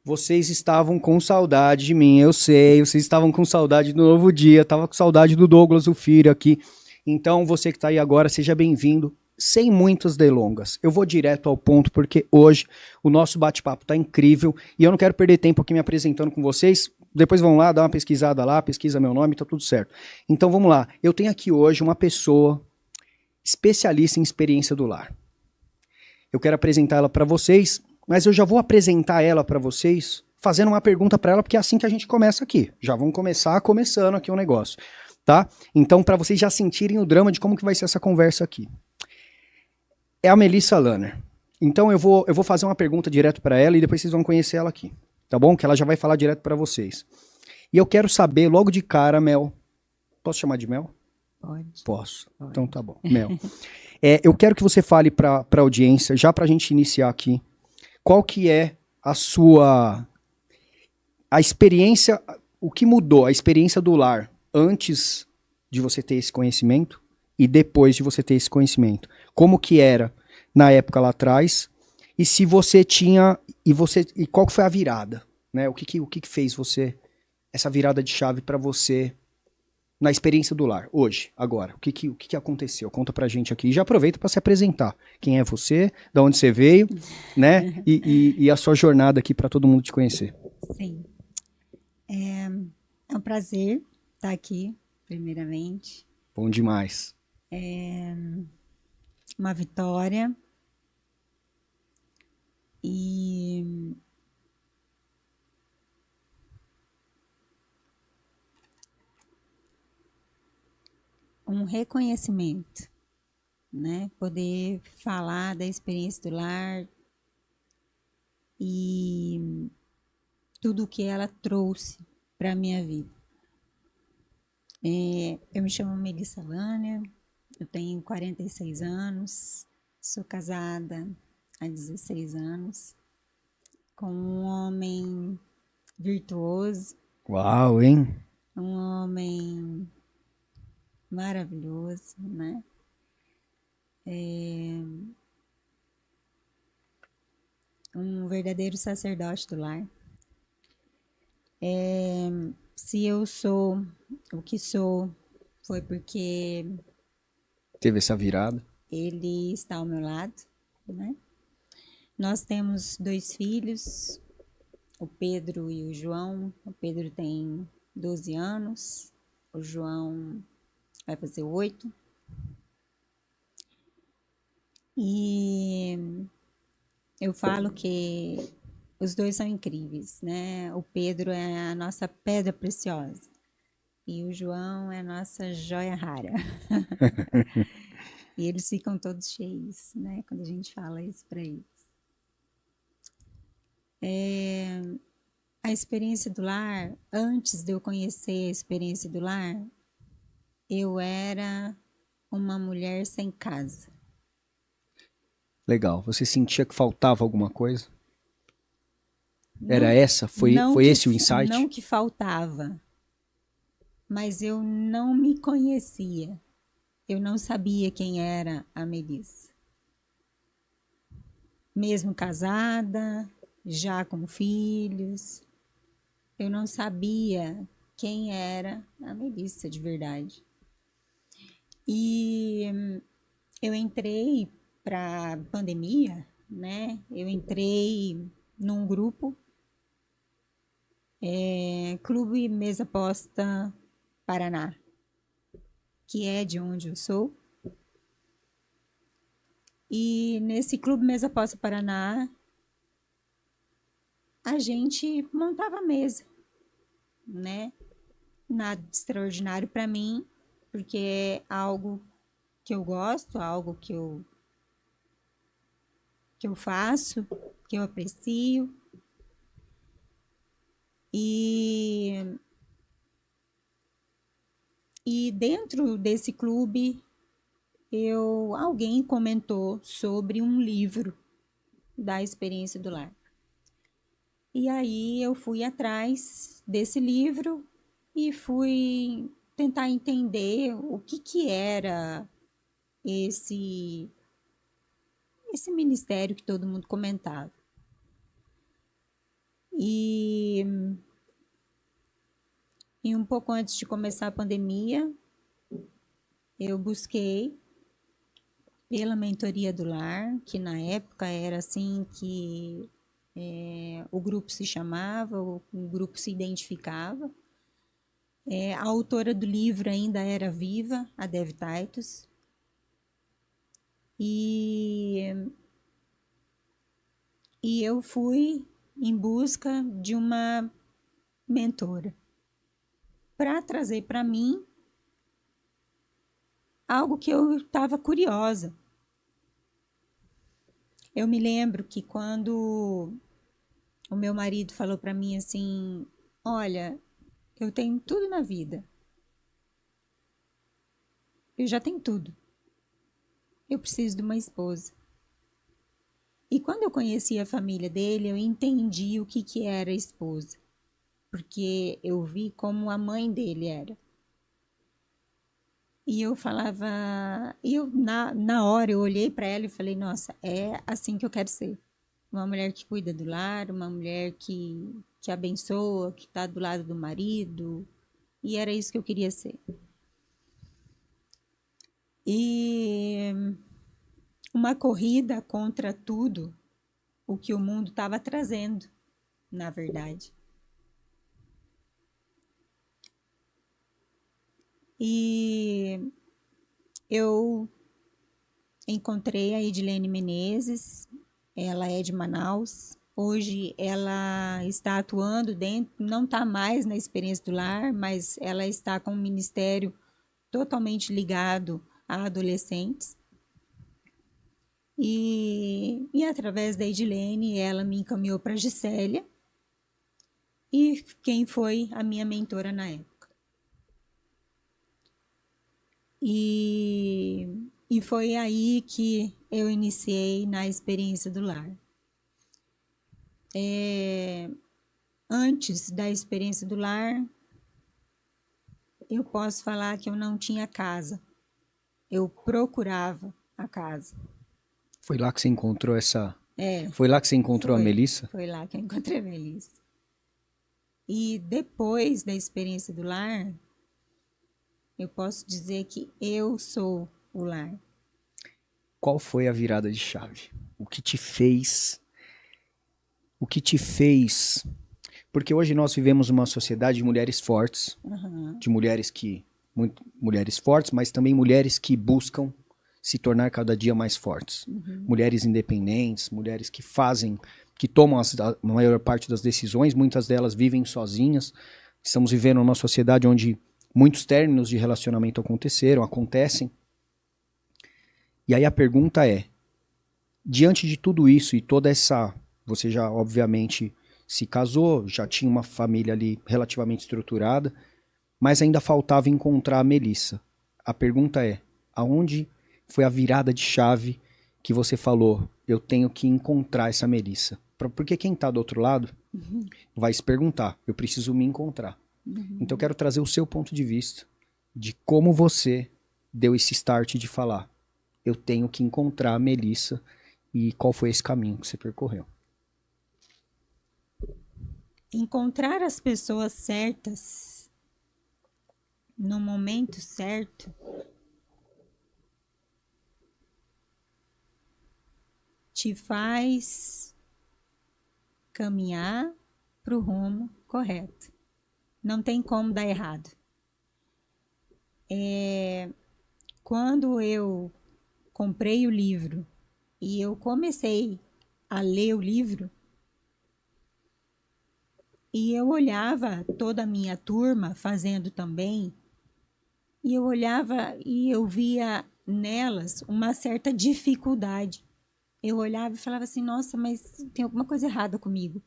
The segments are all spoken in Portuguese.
Vocês estavam com saudade de mim, eu sei. Vocês estavam com saudade do Novo Dia, tava com saudade do Douglas, o filho aqui. Então, você que tá aí agora, seja bem-vindo. Sem muitas delongas. Eu vou direto ao ponto, porque hoje o nosso bate-papo tá incrível e eu não quero perder tempo aqui me apresentando com vocês. Depois vão lá, dá uma pesquisada lá, pesquisa meu nome, tá tudo certo. Então, vamos lá. Eu tenho aqui hoje uma pessoa especialista em experiência do lar. Eu quero apresentar ela para vocês, mas eu já vou apresentar ela para vocês fazendo uma pergunta para ela, porque é assim que a gente começa aqui. Já vamos começar começando aqui o negócio, tá? Então, para vocês já sentirem o drama de como que vai ser essa conversa aqui. É a Melissa Lanner. Então, eu vou fazer uma pergunta direto para ela e depois vocês vão conhecer ela aqui, tá bom? Que ela já vai falar direto para vocês. E eu quero saber, logo de cara, Mel. Posso chamar de Mel? Pode. Posso. Pode. Então tá bom. Mel. Eu quero que você fale para a audiência, já para a gente iniciar aqui, qual que é a experiência, o que mudou, a experiência do lar antes de você ter esse conhecimento e depois de você ter esse conhecimento. Como que era na época lá atrás e se você tinha, e qual que foi a virada, né? O que fez você, essa virada de chave para você na experiência do lar, hoje, agora? O que aconteceu? Conta pra gente aqui. E já aproveita para se apresentar. Quem é você, de onde você veio, né? E a sua jornada aqui para todo mundo te conhecer. Sim. É um prazer estar aqui, primeiramente. Bom demais. É uma vitória. E um reconhecimento, né? Poder falar da experiência do lar e tudo o que ela trouxe para a minha vida. Eu me chamo Melissa Lanner, eu tenho 46 anos, sou casada há 16 anos, com um homem virtuoso, Uau, hein? um homem maravilhoso, né? Um verdadeiro sacerdote do lar. Se eu sou o que sou, foi porque Teve essa virada. ele está ao meu lado, né? Nós temos 2 filhos, o Pedro e o João. O Pedro tem 12 anos, o João vai fazer 8. E eu falo que os 2 são incríveis, né? O Pedro é a nossa pedra preciosa e o João é a nossa joia rara. E eles ficam todos cheios, né? Quando a gente fala isso para eles. A experiência do lar, antes de eu conhecer a experiência do lar, eu era uma mulher sem casa. Legal. Você sentia que faltava alguma coisa? Era Não, essa? Foi esse o insight? Não que faltava, mas eu não me conhecia. Eu não sabia quem era a Melissa. Mesmo casada, já com filhos, eu não sabia quem era a Melissa de verdade. E eu entrei para a pandemia, né? Eu entrei num grupo, Clube Mesa Posta Paraná, que é de onde eu sou. E nesse Clube Mesa Posta Paraná, a gente montava mesa, né? Nada de extraordinário para mim, porque é algo que eu gosto, algo que eu faço, que eu aprecio. E dentro desse clube, alguém comentou sobre um livro da experiência do lar. E aí eu fui atrás desse livro e fui tentar entender o que era esse esse ministério que todo mundo comentava. E, e um pouco antes de começar a pandemia, eu busquei pela mentoria do lar, que na época era assim que o grupo se chamava, o grupo se identificava. A autora do livro ainda era viva, a Dev Titus. E, e eu fui em busca de uma mentora para trazer para mim algo que eu estava curiosa. Eu me lembro que quando o meu marido falou para mim assim: Olha, eu tenho tudo na vida, eu já tenho tudo, eu preciso de uma esposa. E quando eu conheci a família dele, eu entendi o que era esposa, porque eu vi como a mãe dele era. E eu falava, na hora eu olhei para ela e falei: Nossa, é assim que eu quero ser. Uma mulher que cuida do lar, uma mulher que abençoa, que está do lado do marido. E era isso que eu queria ser. E uma corrida contra tudo o que o mundo estava trazendo, na verdade. E eu encontrei a Edilene Menezes, ela é de Manaus. Hoje ela está atuando dentro, não está mais na experiência do lar, mas ela está com um ministério totalmente ligado a adolescentes. E através da Edilene, ela me encaminhou para a Gisélia, e quem foi a minha mentora na época. E foi aí que eu iniciei na experiência do lar. Antes da experiência do lar, eu posso falar que eu não tinha casa. Eu procurava a casa. Foi lá que você encontrou essa. É, Foi lá que você encontrou a Melissa? foi lá que eu encontrei a Melissa. E depois da experiência do lar, eu posso dizer que eu sou o lar. Qual foi a virada de chave? O que te fez? O que te fez? Porque hoje nós vivemos uma sociedade de mulheres fortes, de mulheres que mulheres fortes, mas também mulheres que buscam se tornar cada dia mais fortes. Mulheres independentes, mulheres que fazem, que tomam a maior parte das decisões, muitas delas vivem sozinhas. Estamos vivendo uma sociedade onde muitos términos de relacionamento acontecem. E aí a pergunta é, diante de tudo isso e toda essa, você já obviamente se casou, já tinha uma família ali relativamente estruturada, mas ainda faltava encontrar a Melissa. A pergunta é, aonde foi a virada de chave que você falou, eu tenho que encontrar essa Melissa? Porque quem está do outro lado vai se perguntar, eu preciso me encontrar. Então eu quero trazer o seu ponto de vista de como você deu esse start de falar, eu tenho que encontrar a Melissa, e qual foi esse caminho que você percorreu. Encontrar as pessoas certas no momento certo te faz caminhar para o rumo correto. Não tem como dar errado. Quando eu comprei o livro e eu comecei a ler o livro, e eu olhava toda a minha turma fazendo também, e eu olhava e eu via nelas uma certa dificuldade. Eu olhava e falava assim, nossa, mas tem alguma coisa errada comigo,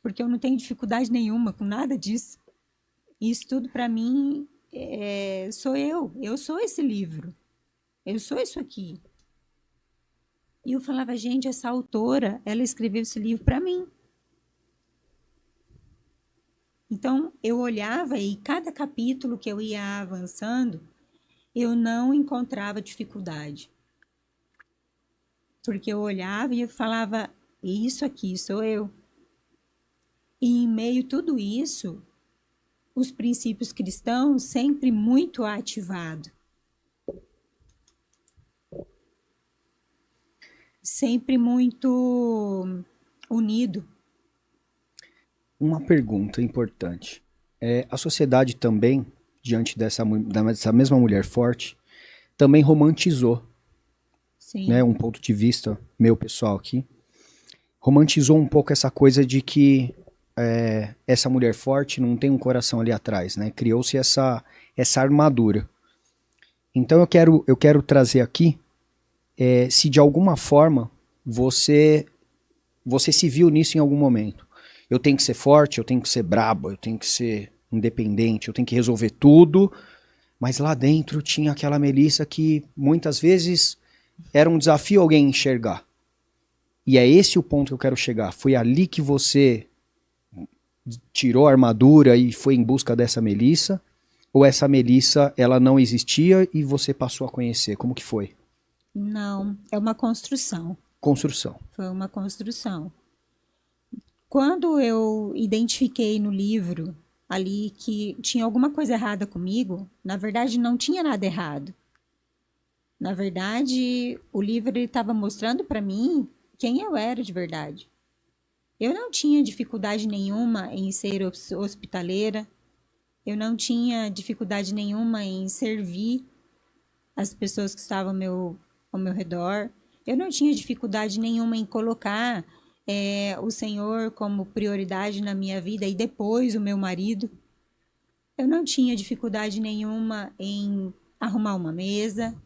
porque eu não tenho dificuldade nenhuma com nada disso. Isso tudo para mim sou eu sou esse livro, eu sou isso aqui. E eu falava, gente, essa autora, ela escreveu esse livro para mim. Então, eu olhava e cada capítulo que eu ia avançando, eu não encontrava dificuldade. Porque eu olhava e eu falava, isso aqui sou eu. E em meio a tudo isso, os princípios cristãos sempre muito ativados. Sempre muito unido. Uma pergunta importante. A sociedade também, diante dessa mesma mulher forte, também romantizou, né, Sim, um ponto de vista meu pessoal aqui, romantizou um pouco essa coisa de que essa mulher forte não tem um coração ali atrás, né? Criou-se essa armadura. Então eu quero trazer aqui, se de alguma forma você se viu nisso em algum momento. Eu tenho que ser forte, eu tenho que ser brabo, eu tenho que ser independente, eu tenho que resolver tudo, mas lá dentro tinha aquela Melissa que muitas vezes era um desafio alguém enxergar. E é esse o ponto que eu quero chegar. Foi ali que você tirou a armadura e foi em busca dessa Melissa? Ou essa Melissa, ela não existia e você passou a conhecer? Como que foi? não, é uma construção. Construção. Foi uma construção. Quando eu identifiquei no livro ali que tinha alguma coisa errada comigo, na verdade não tinha nada errado. Na verdade, o livro estava mostrando para mim quem eu era de verdade. Eu não tinha dificuldade nenhuma em ser hospitaleira, eu não tinha dificuldade nenhuma em servir as pessoas que estavam ao meu redor, eu não tinha dificuldade nenhuma em colocar o Senhor como prioridade na minha vida e depois o meu marido. Eu não tinha dificuldade nenhuma em arrumar uma mesa,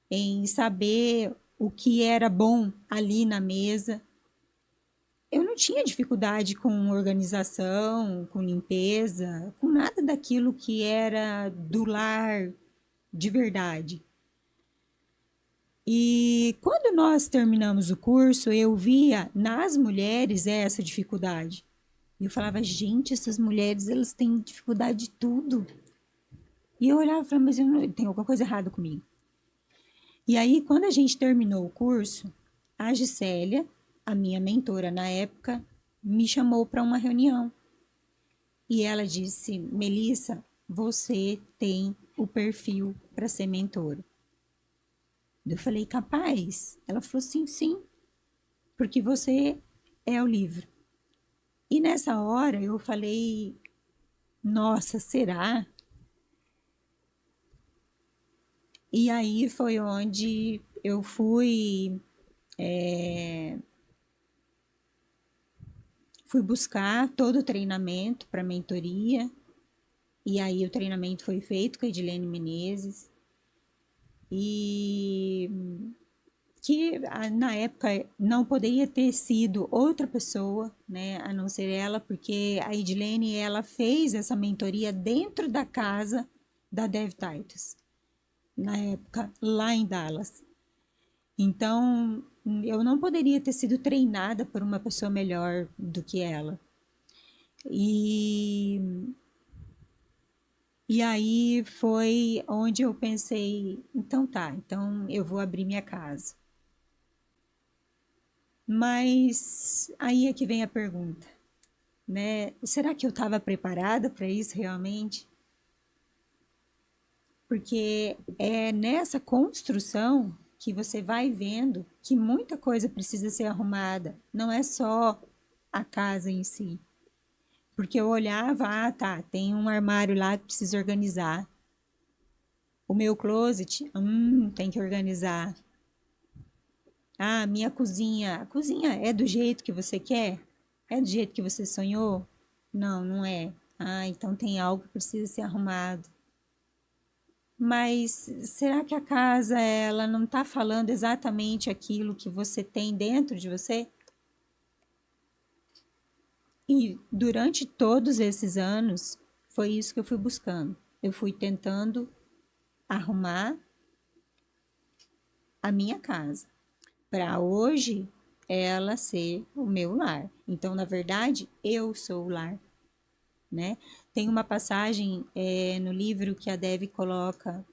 em saber o que era bom ali na mesa. Eu não tinha dificuldade com organização, com limpeza, com nada daquilo que era do lar de verdade. E quando nós terminamos o curso, eu via nas mulheres essa dificuldade. E eu falava, gente, essas mulheres, elas têm dificuldade de tudo. E eu olhava e falava, mas eu não, tem alguma coisa errada comigo. E aí, quando a gente terminou o curso, a Gisélia, a minha mentora na época, me chamou para uma reunião. E ela disse, Melissa, você tem o perfil para ser mentora. Eu falei, capaz? Ela falou, sim, sim, porque você é o livro. E nessa hora eu falei, nossa, será? E aí foi onde eu fui buscar todo o treinamento para mentoria. E aí o treinamento foi feito com a Edilene Menezes. E que na época não poderia ter sido outra pessoa, né, a não ser ela, porque a Edilene ela fez essa mentoria dentro da casa da Dev Titus, na época lá em Dallas. Então, eu não poderia ter sido treinada por uma pessoa melhor do que ela. E, e aí foi onde eu pensei, então tá, então eu vou abrir minha casa. Mas aí é que vem a pergunta, né? Será que eu estava preparada para isso realmente? Porque é nessa construção que você vai vendo que muita coisa precisa ser arrumada, não é só a casa em si. Porque eu olhava, ah, tá, tem um armário lá que precisa organizar. O meu closet, tem que organizar. Ah, minha cozinha, a cozinha é do jeito que você quer? É do jeito que você sonhou? Não, não é. Ah, então tem algo que precisa ser arrumado. Mas será que a casa ela não está falando exatamente aquilo que você tem dentro de você? E durante todos esses anos foi isso que eu fui buscando. Eu fui tentando arrumar a minha casa. para hoje ela ser o meu lar. Então, na verdade, eu sou o lar, né? Tem uma passagem no livro que a Debbie coloca: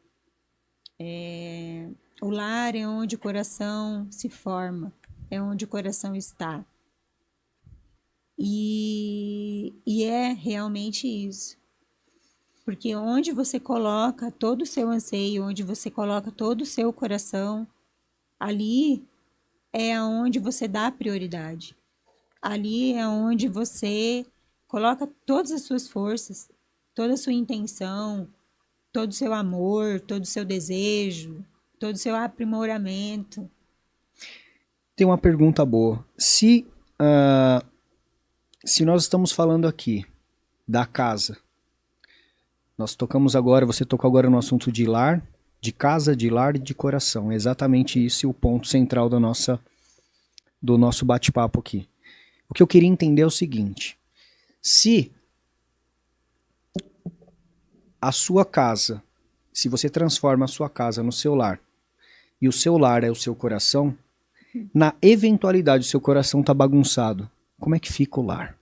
o lar é onde o coração se forma, é onde o coração está. E é realmente isso. Porque onde você coloca todo o seu anseio, onde você coloca todo o seu coração, ali é onde você dá prioridade. Ali é onde você coloca todas as suas forças, toda a sua intenção, todo o seu amor, todo o seu desejo, todo o seu aprimoramento. Tem uma pergunta boa. Se nós estamos falando aqui da casa, nós tocamos agora, você tocou agora no assunto de lar, de casa, de lar e de coração. É exatamente isso o ponto central do nosso bate-papo aqui. O que eu queria entender é o seguinte: se a sua casa, se você transforma a sua casa no seu lar, e o seu lar é o seu coração, na eventualidade o seu coração tá bagunçado, como é que fica o lar?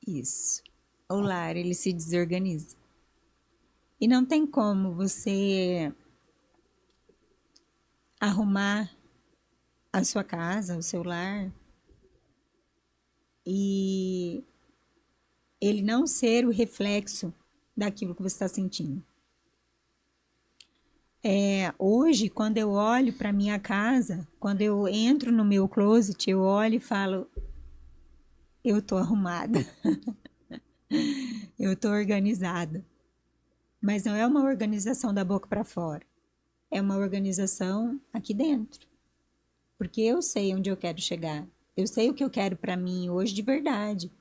Isso. O lar, ele se desorganiza. E não tem como você arrumar a sua casa, o seu lar, e ele não ser o reflexo daquilo que você está sentindo. Hoje, quando eu olho para minha casa, quando eu entro no meu closet, eu olho e falo: eu tô arrumada, eu tô organizada. Mas não é uma organização da boca para fora, é uma organização aqui dentro. Porque eu sei onde eu quero chegar. Eu sei o que eu quero para mim hoje de verdade.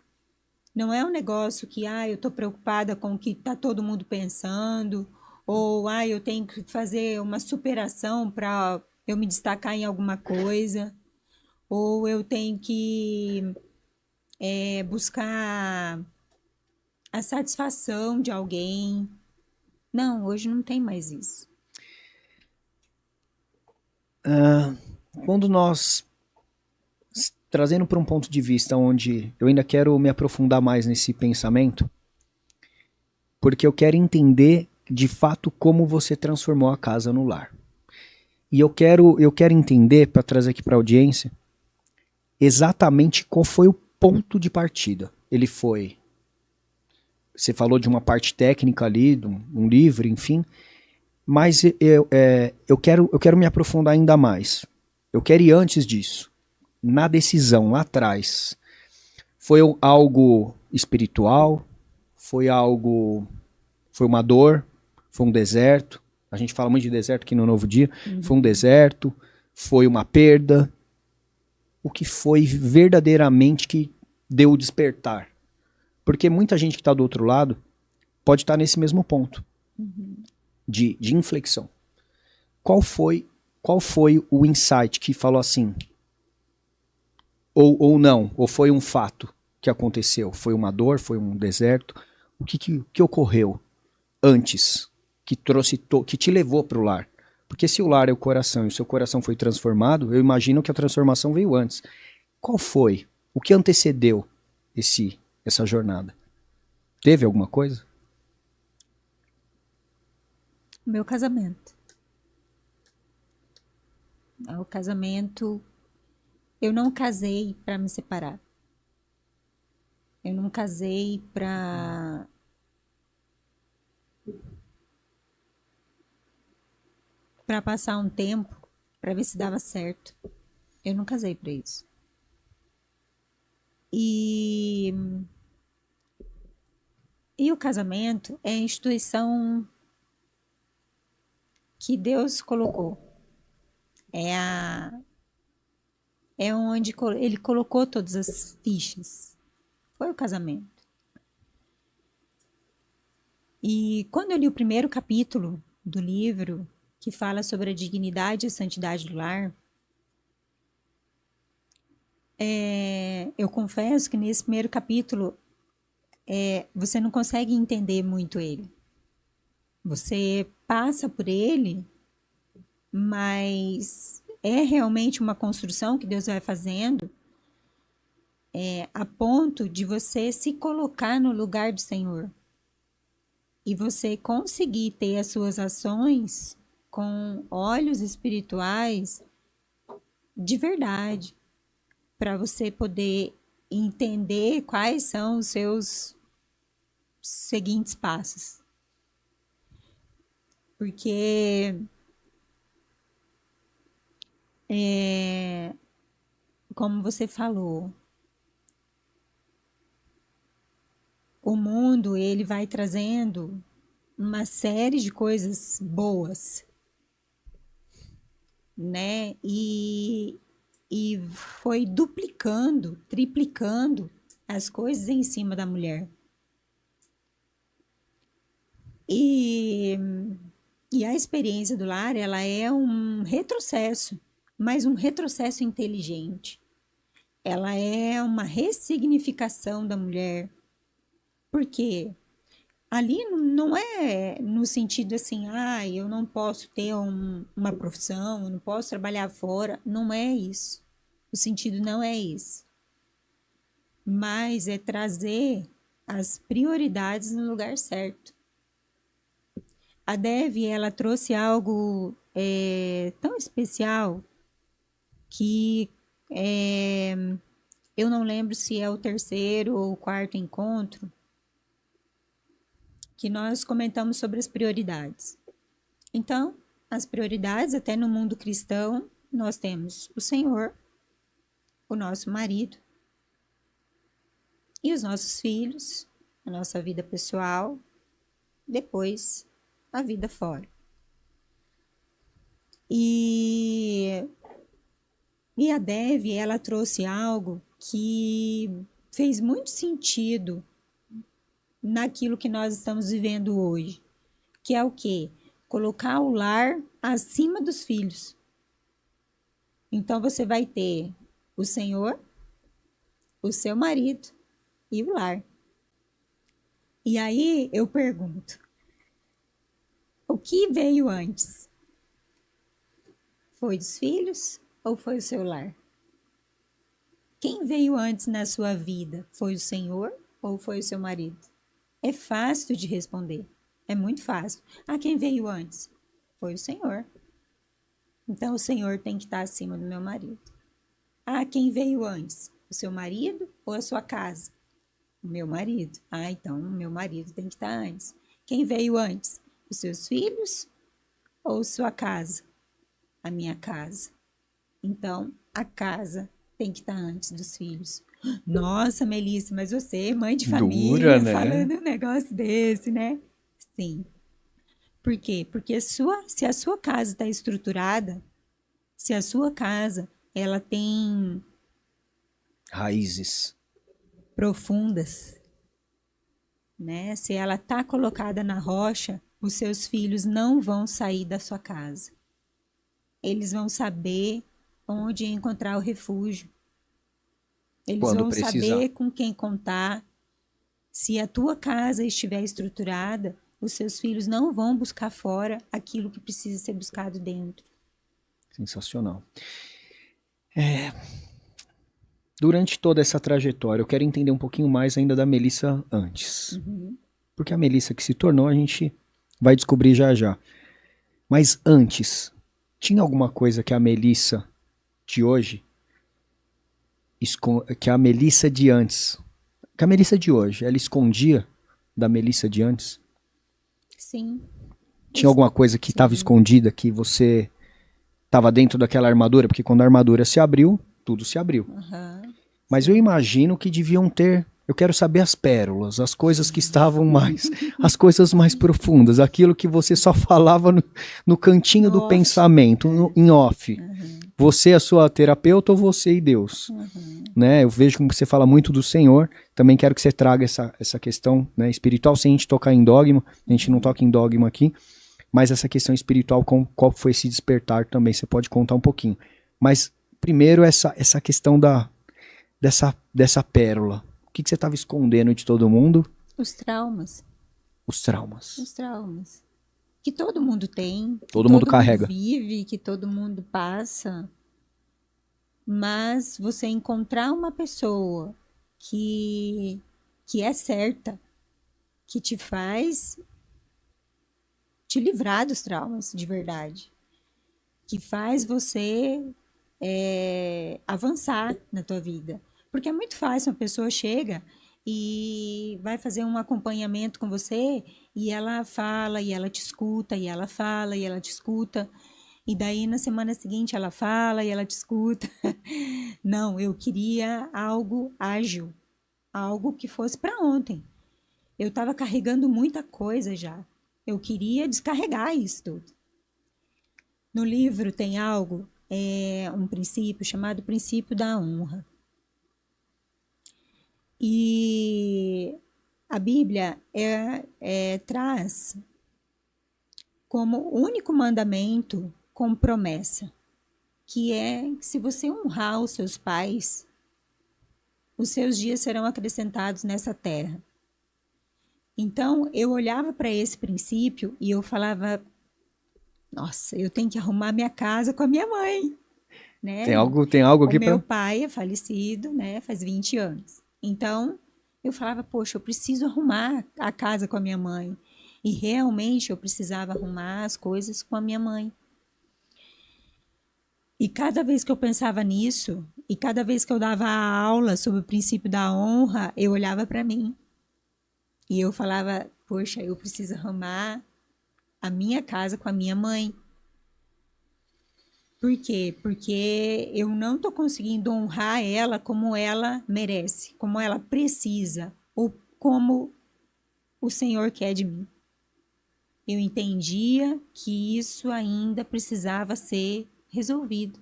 Não é um negócio que, eu tô preocupada com o que tá todo mundo pensando, ou, eu tenho que fazer uma superação para eu me destacar em alguma coisa, ou eu tenho que buscar a satisfação de alguém. Não, hoje não tem mais isso. Quando nós, trazendo para um ponto de vista onde eu ainda quero me aprofundar mais nesse pensamento, porque eu quero entender de fato como você transformou a casa no lar. E eu quero entender, para trazer aqui para a audiência, exatamente qual foi o ponto de partida. Ele foi. Você falou de uma parte técnica ali, de um livro, enfim. Mas eu quero me aprofundar ainda mais. Eu quero ir antes disso. Na decisão, lá atrás. Foi algo espiritual? Foi algo. Foi uma dor? Foi um deserto? A gente fala muito de deserto aqui no Novo Dia. Foi um deserto? Foi uma perda? O que foi verdadeiramente que deu o despertar? Porque muita gente que está do outro lado pode estar nesse mesmo ponto de inflexão. Qual foi o insight que falou assim? Ou não? Ou foi um fato que aconteceu? Foi uma dor? Foi um deserto? O que ocorreu antes que te levou para o lar? Porque se o lar é o coração e o seu coração foi transformado, eu imagino que a transformação veio antes. Qual foi? O que antecedeu essa jornada? Teve alguma coisa? Meu casamento. O casamento, eu não casei para me separar. Eu não casei para passar um tempo para ver se dava certo. Eu não casei para isso. E o casamento é a instituição que Deus colocou. É onde ele colocou todas as fichas. Foi o casamento. E quando eu li o primeiro capítulo do livro, que fala sobre a dignidade e a santidade do lar, eu confesso que nesse primeiro capítulo você não consegue entender muito ele. Você passa por ele, mas é realmente uma construção que Deus vai fazendo, a ponto de você se colocar no lugar do Senhor. E você conseguir ter as suas ações com olhos espirituais de verdade, para você poder entender quais são os seus seguintes passos. Porque, como você falou, o mundo ele vai trazendo uma série de coisas boas, né? E foi duplicando, triplicando as coisas em cima da mulher. E a experiência do lar, ela é um retrocesso, mas um retrocesso inteligente. Ela é uma ressignificação da mulher. Por quê? Ali não é no sentido assim, eu não posso ter uma profissão, eu não posso trabalhar fora. Não é isso. O sentido não é isso. Mas é trazer as prioridades no lugar certo. A Dev, ela trouxe algo tão especial que eu não lembro se é o terceiro ou o quarto encontro, que nós comentamos sobre as prioridades. Então, as prioridades, até no mundo cristão, nós temos o Senhor, o nosso marido e os nossos filhos, a nossa vida pessoal, depois a vida fora. E a Dev, ela trouxe algo que fez muito sentido naquilo que nós estamos vivendo hoje, que é o quê? Colocar o lar acima dos filhos. Então você vai ter o Senhor, o seu marido e o lar. E aí eu pergunto, o que veio antes? Foi dos filhos ou foi o seu lar? Quem veio antes na sua vida? Foi o Senhor ou foi o seu marido? É fácil de responder. É muito fácil. Quem veio antes? Foi o Senhor. Então o Senhor tem que estar acima do meu marido. Quem veio antes? O seu marido ou a sua casa? O meu marido. Então o meu marido tem que estar antes. Quem veio antes? Os seus filhos ou sua casa? A minha casa. Então a casa tem que estar antes dos filhos. Nossa, Melissa, mas você, mãe de família, Dura, né? falando um negócio desse, né? Sim. Por quê? Porque se a sua casa está estruturada, se a sua casa ela tem Raízes. profundas, né? Se ela está colocada na rocha, os seus filhos não vão sair da sua casa. Eles vão saber onde encontrar o refúgio. Eles Quando vão precisar. saber com quem contar. Se a tua casa estiver estruturada, os seus filhos não vão buscar fora aquilo que precisa ser buscado dentro. Sensacional. Durante toda essa trajetória, eu quero entender um pouquinho mais ainda da Melissa antes. Porque a Melissa que se tornou, a gente vai descobrir já já. Mas antes, tinha alguma coisa que a Melissa de hoje, que a Melissa de antes, que a Melissa de hoje, ela escondia da Melissa de antes? Sim. Tinha alguma coisa que estava escondida, que você estava dentro daquela armadura? Porque quando a armadura se abriu, tudo se abriu. Mas eu imagino que deviam ter... Eu quero saber as pérolas, as coisas que estavam mais... As coisas mais profundas, aquilo que você só falava no cantinho do pensamento, em off. Você, a sua terapeuta, ou você e Deus? Né? Eu vejo que você fala muito do Senhor. Também quero que você traga essa questão, né, espiritual, sem a gente tocar em dogma. A gente não toca em dogma aqui. Mas essa questão espiritual, qual foi esse despertar também, você pode contar um pouquinho. Mas primeiro essa questão dessa pérola. O que você estava escondendo de todo mundo? Os traumas. Os traumas. Os traumas. Que todo mundo tem. Todo mundo carrega. Que todo mundo vive, que todo mundo passa. mas você encontrar uma pessoa que, que é certa, que te faz te livrar dos traumas de verdade, que faz você avançar na tua vida. Porque é muito fácil, uma pessoa chega e vai fazer um acompanhamento com você e ela fala e ela te escuta e ela fala e ela te escuta e daí na semana seguinte ela fala e ela te escuta. Não, eu queria algo ágil, algo que fosse para ontem. Eu estava carregando muita coisa já. Eu queria descarregar isso tudo. No livro tem algo, um princípio chamado princípio da honra. E a Bíblia traz como único mandamento com promessa, que é que se você honrar os seus pais, os seus dias serão acrescentados nessa terra. Então, eu olhava para esse princípio e eu falava, nossa, eu tenho que arrumar minha casa com a minha mãe, né? Tem algo O aqui meu para... pai é falecido, né? Faz 20 anos. Então, eu falava, poxa, eu preciso arrumar a casa com a minha mãe. E realmente eu precisava arrumar as coisas com a minha mãe. E cada vez que eu pensava nisso, e cada vez que eu dava a aula sobre o princípio da honra, eu olhava para mim. E eu falava, poxa, eu preciso arrumar a minha casa com a minha mãe. Por quê? Porque eu não estou conseguindo honrar ela como ela merece, como ela precisa, ou como o Senhor quer de mim. Eu entendia que isso ainda precisava ser resolvido.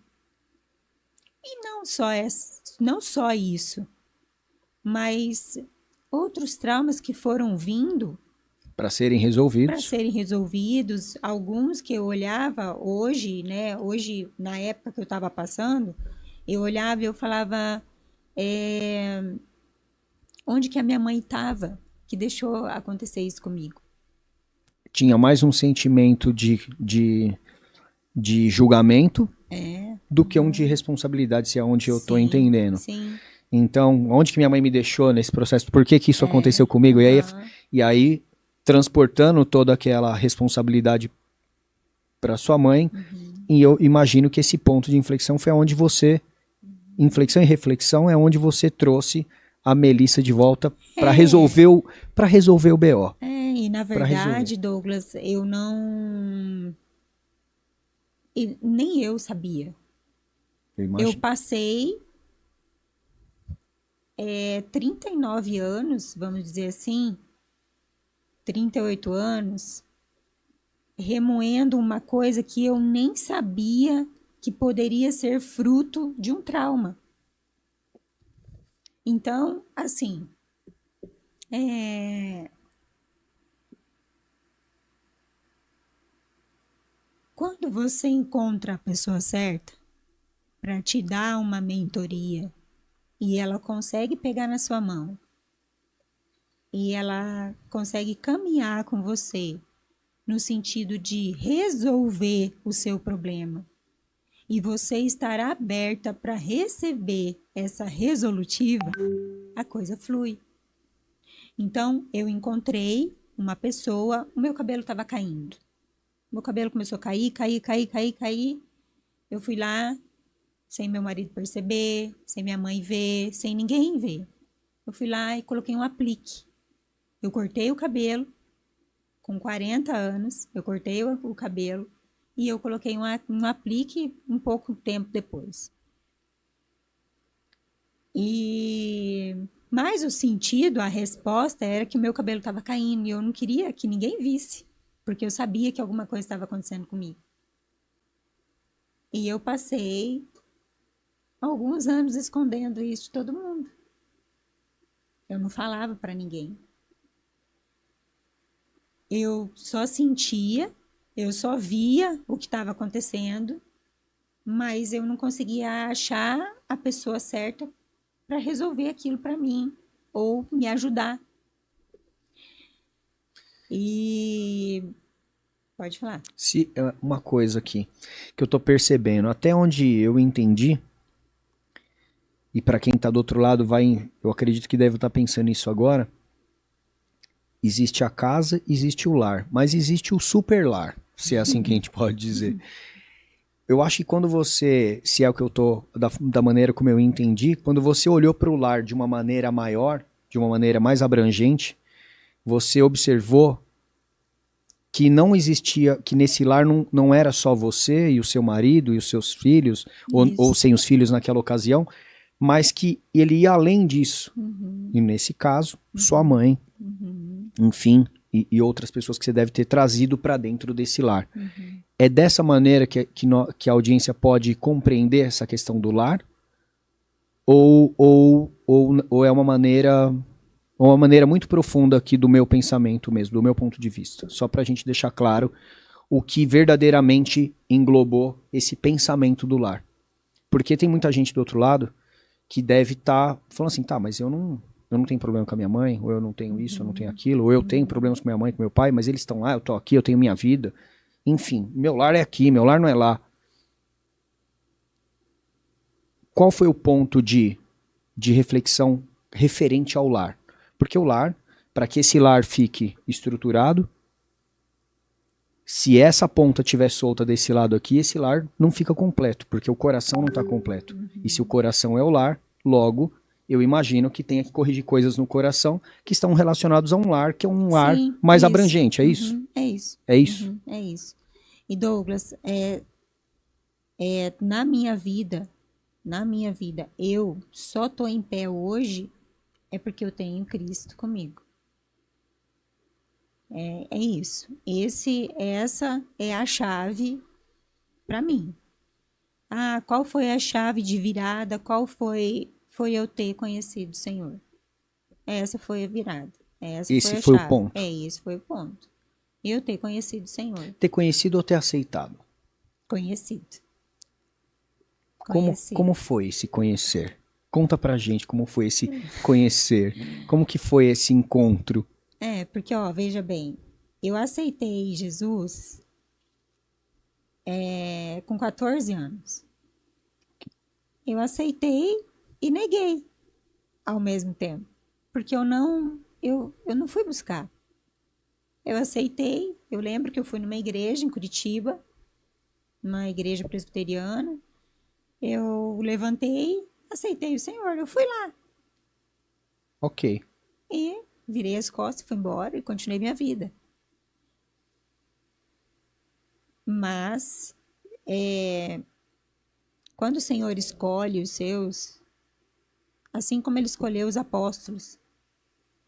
E não só isso, mas outros traumas que foram vindo para serem para resolvidos. serem resolvidos, alguns que eu olhava hoje, né? Hoje, na época que eu estava passando, eu olhava e eu falava, onde que a minha mãe estava que deixou acontecer isso comigo? Tinha mais um sentimento de julgamento do que um de responsabilidade, se é onde eu tô Sim, entendendo. sim, Então, onde que minha mãe me deixou nesse processo? Por que que isso aconteceu comigo? E aí, transportando toda aquela responsabilidade para sua mãe, e eu imagino que esse ponto de inflexão foi onde você, inflexão e reflexão é onde você trouxe a Melissa de volta para resolver para resolver o BO. e na Para resolver. verdade, Douglas, eu não. Nem eu sabia. Eu Eu imagino. passei 39 anos, vamos dizer assim, 38 anos, remoendo uma coisa que eu nem sabia que poderia ser fruto de um trauma. Então, assim, quando você encontra a pessoa certa para te dar uma mentoria e ela consegue pegar na sua mão e ela consegue caminhar com você no sentido de resolver o seu problema e você estar aberta para receber essa resolutiva, a coisa flui. Então, eu encontrei uma pessoa, o meu cabelo estava caindo. Meu cabelo começou a cair, cair, cair, cair, cair. Eu fui lá, sem meu marido perceber, sem minha mãe ver, sem ninguém ver. Eu fui lá e coloquei um aplique. Eu cortei o cabelo, com 40 anos, eu cortei o cabelo e eu coloquei um aplique um pouco tempo depois. Mas o sentido, a resposta era que o meu cabelo estava caindo e eu não queria que ninguém visse, porque eu sabia que alguma coisa estava acontecendo comigo. E eu passei alguns anos escondendo isso de todo mundo. Eu não falava para ninguém. Eu só sentia, eu só via o que estava acontecendo, mas eu não conseguia achar a pessoa certa para resolver aquilo para mim ou me ajudar. E pode falar. Se uma coisa aqui que eu tô percebendo, até onde eu entendi, e para quem está do outro lado eu acredito que deve estar pensando nisso agora, existe a casa, existe o lar, mas existe o super lar, se é assim que a gente pode dizer. Eu acho que quando você, se é o que eu tô, da maneira como eu entendi, quando você olhou para o lar de uma maneira maior, de uma maneira mais abrangente, você observou que não existia, que nesse lar não era só você e o seu marido e os seus filhos, ou sem os filhos naquela ocasião, mas que ele ia além disso. E nesse caso, sua mãe, enfim, e outras pessoas que você deve ter trazido para dentro desse lar. É dessa maneira que a audiência pode compreender essa questão do lar? Ou é uma maneira muito profunda aqui do meu pensamento mesmo, do meu ponto de vista? Só para a gente deixar claro o que verdadeiramente englobou esse pensamento do lar. Porque tem muita gente do outro lado que deve estar falando assim, tá, mas eu não tenho problema com a minha mãe, ou eu não tenho isso, eu não tenho aquilo, ou eu tenho problemas com minha mãe, com meu pai, mas eles estão lá, eu tô aqui, eu tenho minha vida. Enfim, meu lar é aqui, meu lar não é lá. Qual foi o ponto de reflexão referente ao lar? Porque o lar, para que esse lar fique estruturado, se essa ponta estiver solta desse lado aqui, esse lar não fica completo, porque o coração não está completo. E se o coração é o lar, logo, eu imagino que tenha que corrigir coisas no coração que estão relacionados a um lar, que é um lar mais isso. abrangente, é isso? É isso. É isso? É isso. E Douglas, na minha vida, eu só tô em pé hoje é porque eu tenho Cristo comigo. É isso. Essa é a chave para mim. Ah, qual foi a chave de virada? Qual foi eu ter conhecido o Senhor? Essa foi a virada. Essa Esse foi a foi o chave. ponto. Esse foi o ponto. Eu ter conhecido o Senhor. Ter conhecido ou ter aceitado? Conhecido. Como foi esse conhecer? Conta pra gente como foi esse conhecer. Como que foi esse encontro? Porque, ó, veja bem, eu aceitei Jesus com 14 anos. Eu aceitei e neguei ao mesmo tempo. Porque eu não fui buscar. Eu aceitei, eu lembro que eu fui numa igreja em Curitiba, numa igreja presbiteriana. Eu levantei, aceitei o Senhor, eu fui lá. Ok. E virei as costas, fui embora e continuei minha vida. Mas, quando o Senhor escolhe os seus, assim como ele escolheu os apóstolos,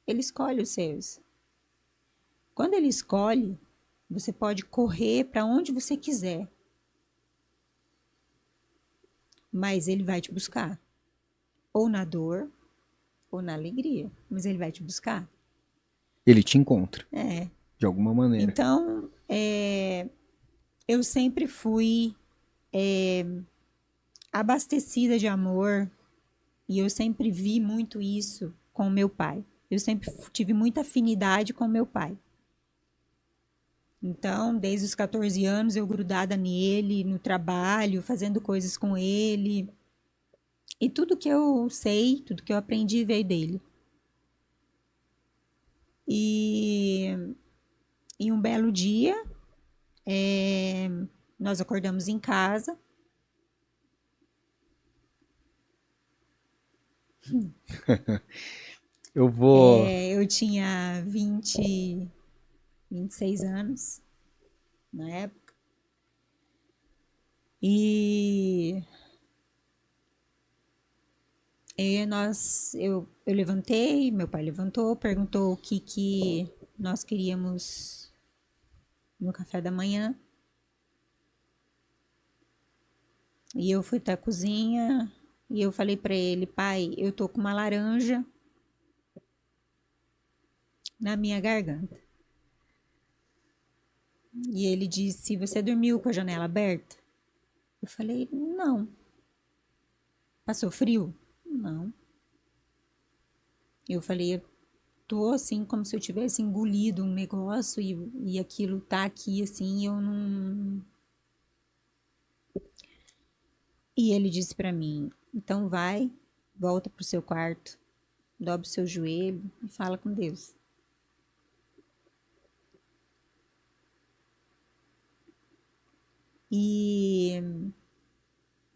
ele escolhe os seus. Quando ele escolhe, você pode correr para onde você quiser, mas ele vai te buscar. Ou na dor, ou na alegria, mas ele vai te buscar. Ele te encontra. De alguma maneira. Então, eu sempre fui abastecida de amor e eu sempre vi muito isso com meu pai. Eu sempre tive muita afinidade com meu pai. Então, desde os 14 anos, eu grudada nele, no trabalho, fazendo coisas com ele. E tudo que eu sei, tudo que eu aprendi veio dele. E em um belo dia, nós acordamos em casa. Eu vou. Eu tinha 26 anos na época. E eu levantei, meu pai levantou, perguntou o que nós queríamos no café da manhã. E eu fui até a cozinha e eu falei para ele, pai, eu tô com uma laranja na minha garganta. E ele disse, você dormiu com a janela aberta? Eu falei, não. Passou frio? Não. Eu falei, tô assim como se eu tivesse engolido um negócio e aquilo tá aqui assim, eu não. E ele disse para mim, então vai volta pro seu quarto, dobra o seu joelho e fala com Deus. E,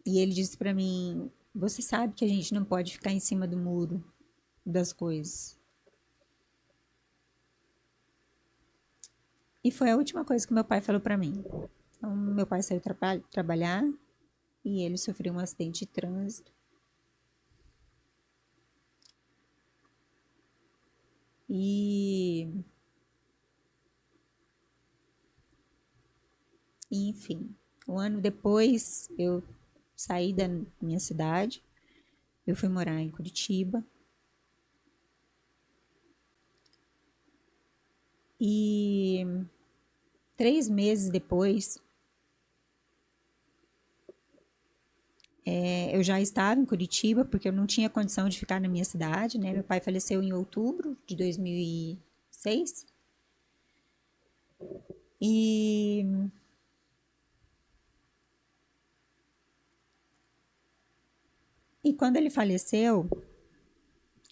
e ele disse para mim: você sabe que a gente não pode ficar em cima do muro das coisas. E foi a última coisa que meu pai falou para mim. Então, meu pai saiu trabalhar e ele sofreu um acidente de trânsito. E enfim, um ano depois eu saí da minha cidade, eu fui morar em Curitiba. E 3 meses depois, eu já estava em Curitiba, porque eu não tinha condição de ficar na minha cidade, né? Meu pai faleceu em outubro de 2006. E, e quando ele faleceu,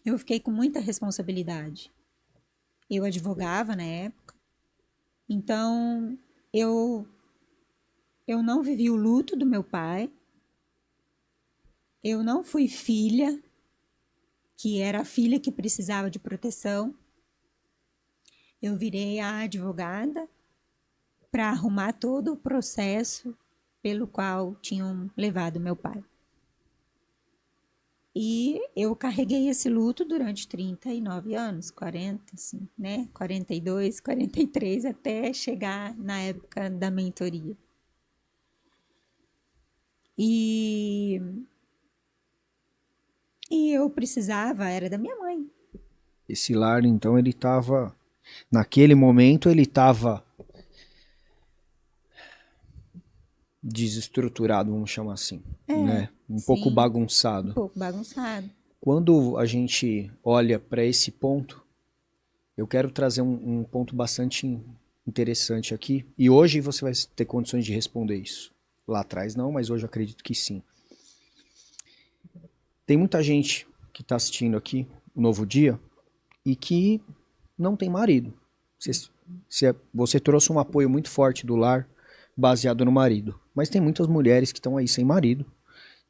eu fiquei com muita responsabilidade. Eu advogava na época, então eu, eu não vivi o luto do meu pai, eu não fui filha, que era a filha que precisava de proteção. Eu virei a advogada para arrumar todo o processo pelo qual tinham levado meu pai. E eu carreguei esse luto durante 39 anos, 40, assim, né? 42, 43, até chegar na época da mentoria. E, e eu precisava, era da minha mãe. Esse lar, então, ele estava, naquele momento, ele estava desestruturado, vamos chamar assim, É, né? Um pouco sim, um bagunçado. pouco bagunçado. Quando a gente olha para esse ponto, eu quero trazer um ponto bastante interessante aqui. E hoje você vai ter condições de responder isso. Lá atrás não, mas hoje eu acredito que sim. Tem muita gente que está assistindo aqui o Novo Dia e que não tem marido. Você trouxe um apoio muito forte do lar baseado no marido. Mas tem muitas mulheres que estão aí sem marido.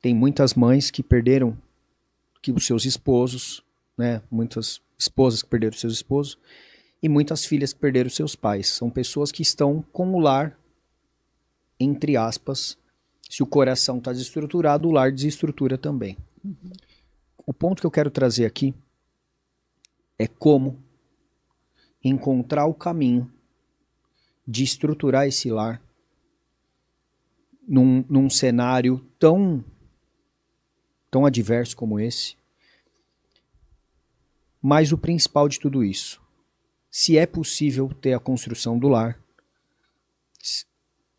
Tem muitas mães que perderam os seus esposos, né? Muitas esposas que perderam seus esposos e muitas filhas que perderam seus pais. São pessoas que estão com o lar, entre aspas, se o coração está desestruturado, o lar desestrutura também. O ponto que eu quero trazer aqui é como encontrar o caminho de estruturar esse lar num cenário tão adverso como esse. Mas o principal de tudo isso, se é possível ter a construção do lar,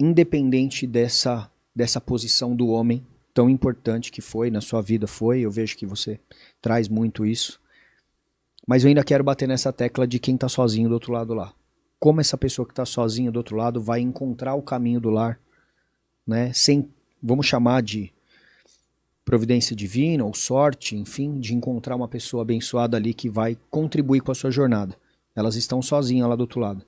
independente dessa posição do homem tão importante que foi, na sua vida foi, eu vejo que você traz muito isso, mas eu ainda quero bater nessa tecla de quem está sozinho do outro lado lá. Como essa pessoa que está sozinha do outro lado vai encontrar o caminho do lar, né? Sem, vamos chamar de providência divina ou sorte, enfim, de encontrar uma pessoa abençoada ali que vai contribuir com a sua jornada. Elas estão sozinhas lá do outro lado.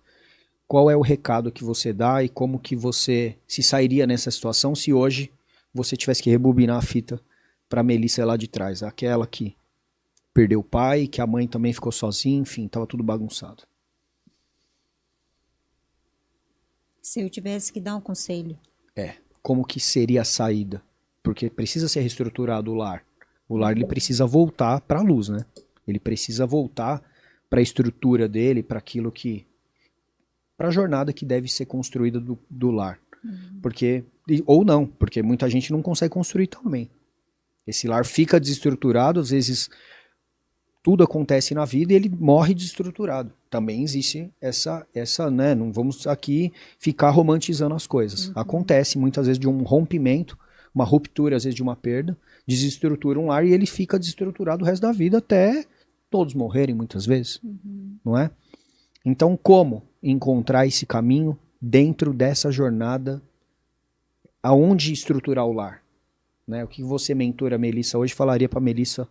Qual é o recado que você dá e como que você se sairia nessa situação se hoje você tivesse que rebobinar a fita para Melissa lá de trás, aquela que perdeu o pai, que a mãe também ficou sozinha, enfim, estava tudo bagunçado. Se eu tivesse que dar um conselho, Como que seria a saída? Porque precisa ser reestruturado o lar. O lar ele precisa voltar para a luz, né? Ele precisa voltar para a estrutura dele, para aquilo que para a jornada que deve ser construída do lar. Porque ou não, porque muita gente não consegue construir também. Esse lar fica desestruturado, às vezes tudo acontece na vida e ele morre desestruturado. Também existe essa, né? Não vamos aqui ficar romantizando as coisas. Acontece muitas vezes de um rompimento, uma ruptura, às vezes de uma perda, desestrutura um lar e ele fica desestruturado o resto da vida até todos morrerem muitas vezes, não é? Então, como encontrar esse caminho dentro dessa jornada, aonde estruturar o lar? Né? O que você, mentora Melissa, hoje falaria para Melissa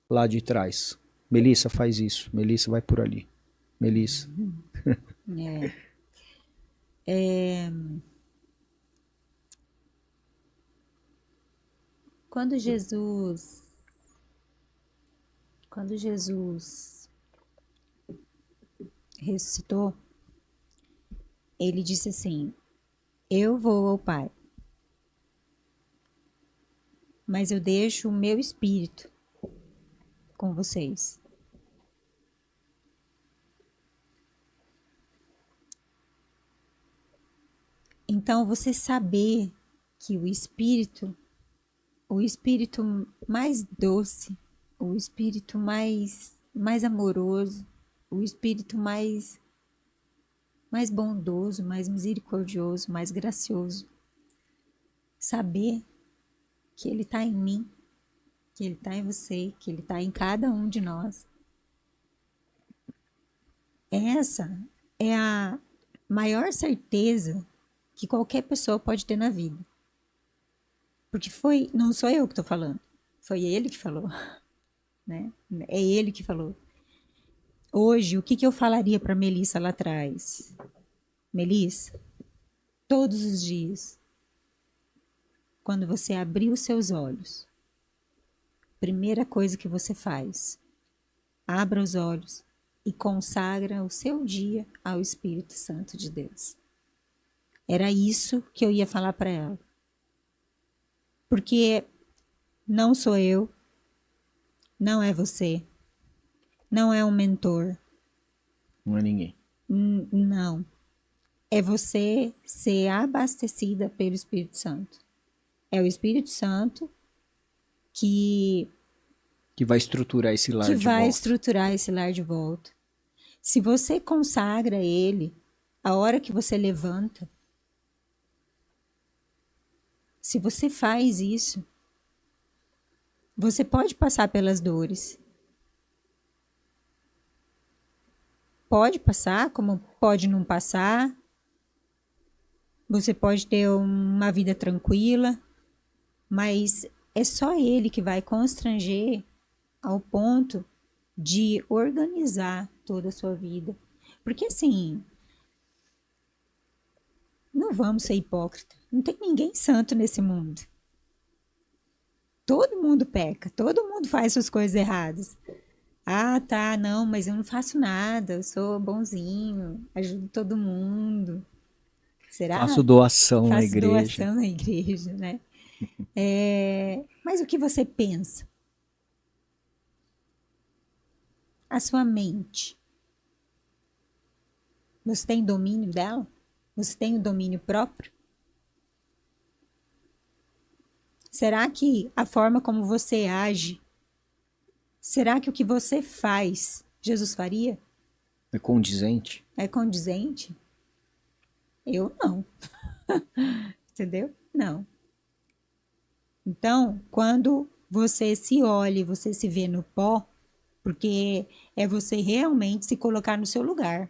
lá de trás. Melissa, faz isso. Melissa, vai por ali. Melissa. É. É, quando Jesus ressuscitou, ele disse assim: eu vou ao Pai, mas eu deixo o meu espírito com vocês. Então, você saber que o espírito mais doce, o espírito mais amoroso, o espírito mais bondoso, mais misericordioso, mais gracioso, saber que ele está em mim, que ele está em você, que ele está em cada um de nós. Essa é a maior certeza que qualquer pessoa pode ter na vida. Porque não sou eu que estou falando, foi ele que falou, né? É ele que falou. Hoje, o que eu falaria para Melissa lá atrás? Melissa, todos os dias, quando você abrir os seus olhos, primeira coisa que você faz, abra os olhos e consagra o seu dia ao Espírito Santo de Deus. Era isso que eu ia falar para ela. Porque não sou eu, não é você, não é um mentor. Não é ninguém. Não. É você ser abastecida pelo Espírito Santo. É o Espírito Santo que vai estruturar esse lar de volta. Que vai estruturar esse lar de volta. Se você consagra ele, a hora que você levanta, se você faz isso, você pode passar pelas dores. Pode passar, como pode não passar. Você pode ter uma vida tranquila, mas é só ele que vai constranger ao ponto de organizar toda a sua vida. Porque assim, não vamos ser hipócritas. Não tem ninguém santo nesse mundo. Todo mundo peca, todo mundo faz suas coisas erradas. Ah, tá, não, mas eu não faço nada, eu sou bonzinho, ajudo todo mundo. Será? Faço doação na Faço igreja. doação na igreja, né? Mas o que você pensa? A sua mente. Você tem domínio dela? Você tem o domínio próprio? Será que a forma como você age, será que o que você faz, Jesus faria? É condizente? É condizente? Eu não. Entendeu? Não. Então, quando você se olha e você se vê no pó, porque é você realmente se colocar no seu lugar.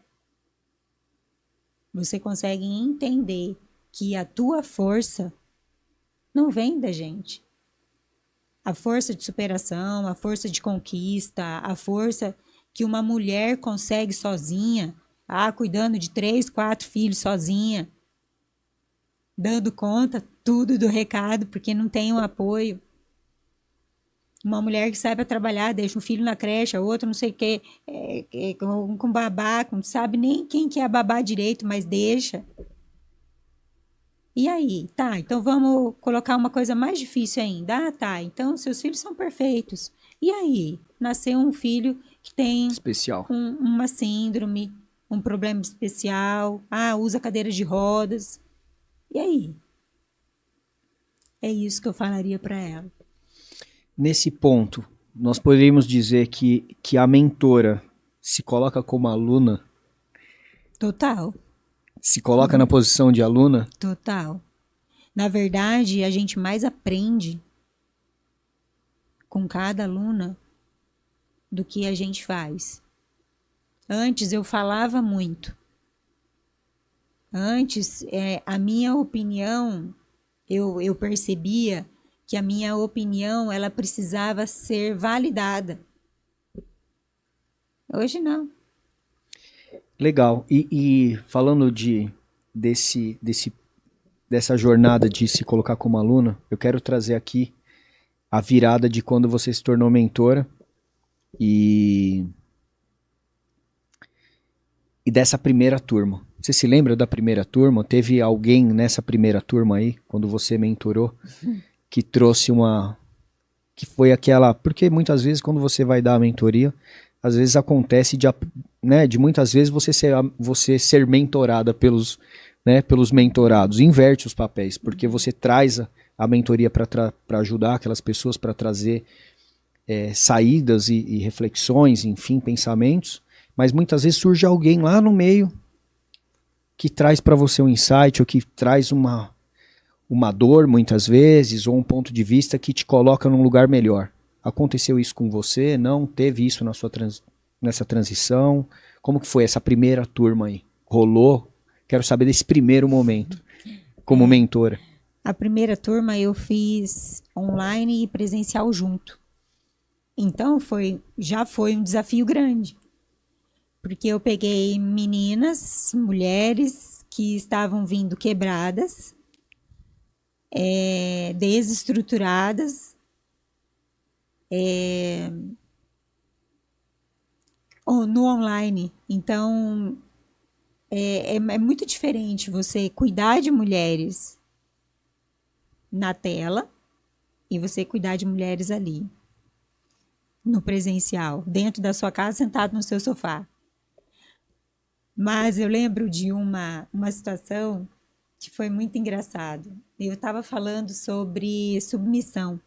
Você consegue entender que a tua força não vem da gente. A força de superação, a força de conquista, a força que uma mulher consegue sozinha, cuidando de 3, 4 filhos sozinha, dando conta tudo do recado, porque não tem um apoio. Uma mulher que sai para trabalhar, deixa um filho na creche, a outra não sei o quê, com babá, não sabe nem quem que é a babá direito, mas deixa. E aí? Tá, então vamos colocar uma coisa mais difícil ainda. Tá, então seus filhos são perfeitos. E aí? Nasceu um filho que tem especial. Uma síndrome, um problema especial, usa cadeira de rodas. E aí? É isso que eu falaria para ela. Nesse ponto, nós poderíamos dizer que a mentora se coloca como aluna? Total. Se coloca na posição de aluna? Total. Na verdade, a gente mais aprende com cada aluna do que a gente faz. Antes eu falava muito. Antes, a minha opinião, eu percebia que a minha opinião ela precisava ser validada. Hoje não. Legal. E falando dessa jornada de se colocar como aluna, eu quero trazer aqui a virada de quando você se tornou mentora e, e dessa primeira turma. Você se lembra da primeira turma? Teve alguém nessa primeira turma aí, quando você mentorou, que trouxe uma. Que foi aquela. Porque muitas vezes, quando você vai dar a mentoria, às vezes acontece de muitas vezes você ser mentorada pelos mentorados. Inverte os papéis, porque você traz a mentoria para ajudar aquelas pessoas, para trazer saídas e reflexões, enfim, pensamentos. Mas muitas vezes surge alguém lá no meio que traz para você um insight ou que traz uma dor, muitas vezes, ou um ponto de vista que te coloca num lugar melhor. Aconteceu isso com você? Não? Teve isso nessa transição? Como que foi essa primeira turma aí? Rolou? Quero saber desse primeiro momento, como mentora. A primeira turma eu fiz online e presencial junto. Então já foi um desafio grande. Porque eu peguei meninas, mulheres que estavam vindo quebradas, desestruturadas, no online. Então, é muito diferente você cuidar de mulheres na tela e você cuidar de mulheres ali, no presencial, dentro da sua casa, sentado no seu sofá. Mas eu lembro de uma situação que foi muito engraçado. Eu estava falando sobre submissão.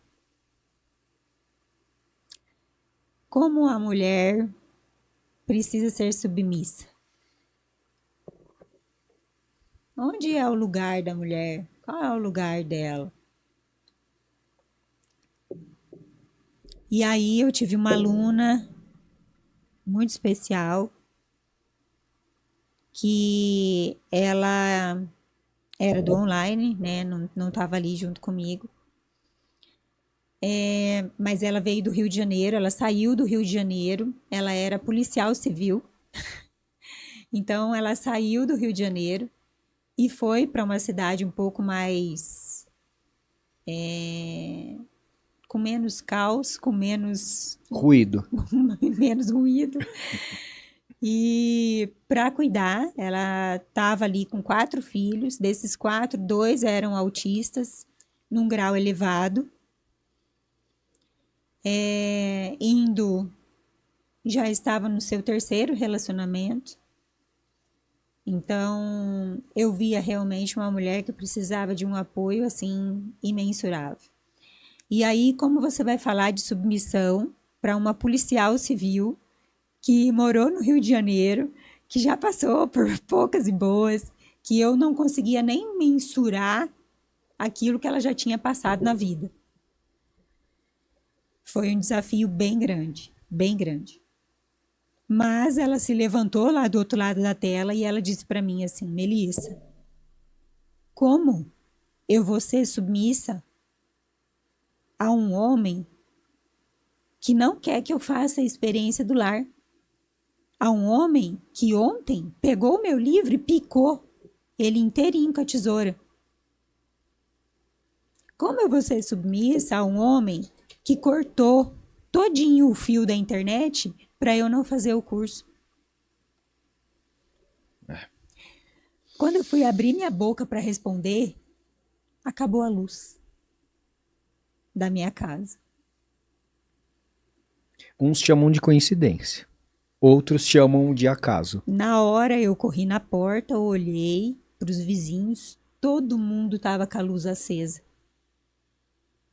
Como a mulher precisa ser submissa? Onde é o lugar da mulher? Qual é o lugar dela? E aí eu tive uma aluna muito especial que ela era do online, né? Não estava ali junto comigo. Mas ela veio do Rio de Janeiro, ela saiu do Rio de Janeiro, ela era policial civil. Então ela saiu do Rio de Janeiro e foi para uma cidade um pouco mais com menos caos, com menos Ruído. menos ruído. E para cuidar, ela estava ali com 4 filhos. Desses 4, 2 eram autistas, num grau elevado. Já estava no seu terceiro relacionamento. Então, eu via realmente uma mulher que precisava de um apoio assim imensurável. E aí, como você vai falar de submissão para uma policial civil que morou no Rio de Janeiro, que já passou por poucas e boas, que eu não conseguia nem mensurar aquilo que ela já tinha passado na vida. Foi um desafio bem grande, bem grande. Mas ela se levantou lá do outro lado da tela e ela disse para mim assim: Melissa, como eu vou ser submissa a um homem que não quer que eu faça a experiência do lar? A um homem que ontem pegou o meu livro e picou ele inteirinho com a tesoura. Como eu vou ser submissa a um homem que cortou todinho o fio da internet para eu não fazer o curso? Quando eu fui abrir minha boca para responder, acabou a luz da minha casa. Uns chamam de coincidência, outros chamam de acaso. Na hora eu corri na porta, olhei para os vizinhos, todo mundo estava com a luz acesa.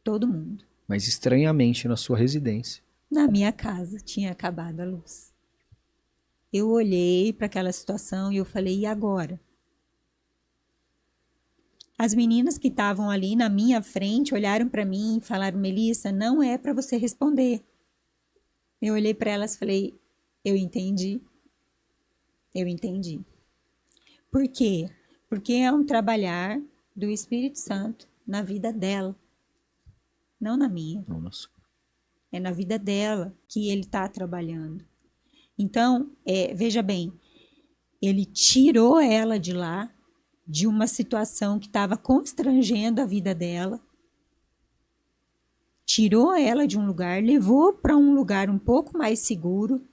Todo mundo. Mas estranhamente na sua residência. Na minha casa tinha acabado a luz. Eu olhei para aquela situação e eu falei: e agora? As meninas que estavam ali na minha frente olharam para mim e falaram: Melissa, não é para você responder. Eu olhei para elas e falei: eu entendi. Eu entendi. Por quê? Porque é um trabalhar do Espírito Santo na vida dela, não na minha. Nossa. É na vida dela que ele está trabalhando. Então, veja bem, ele tirou ela de lá, de uma situação que estava constrangendo a vida dela, tirou ela de um lugar, levou para um lugar um pouco mais seguro,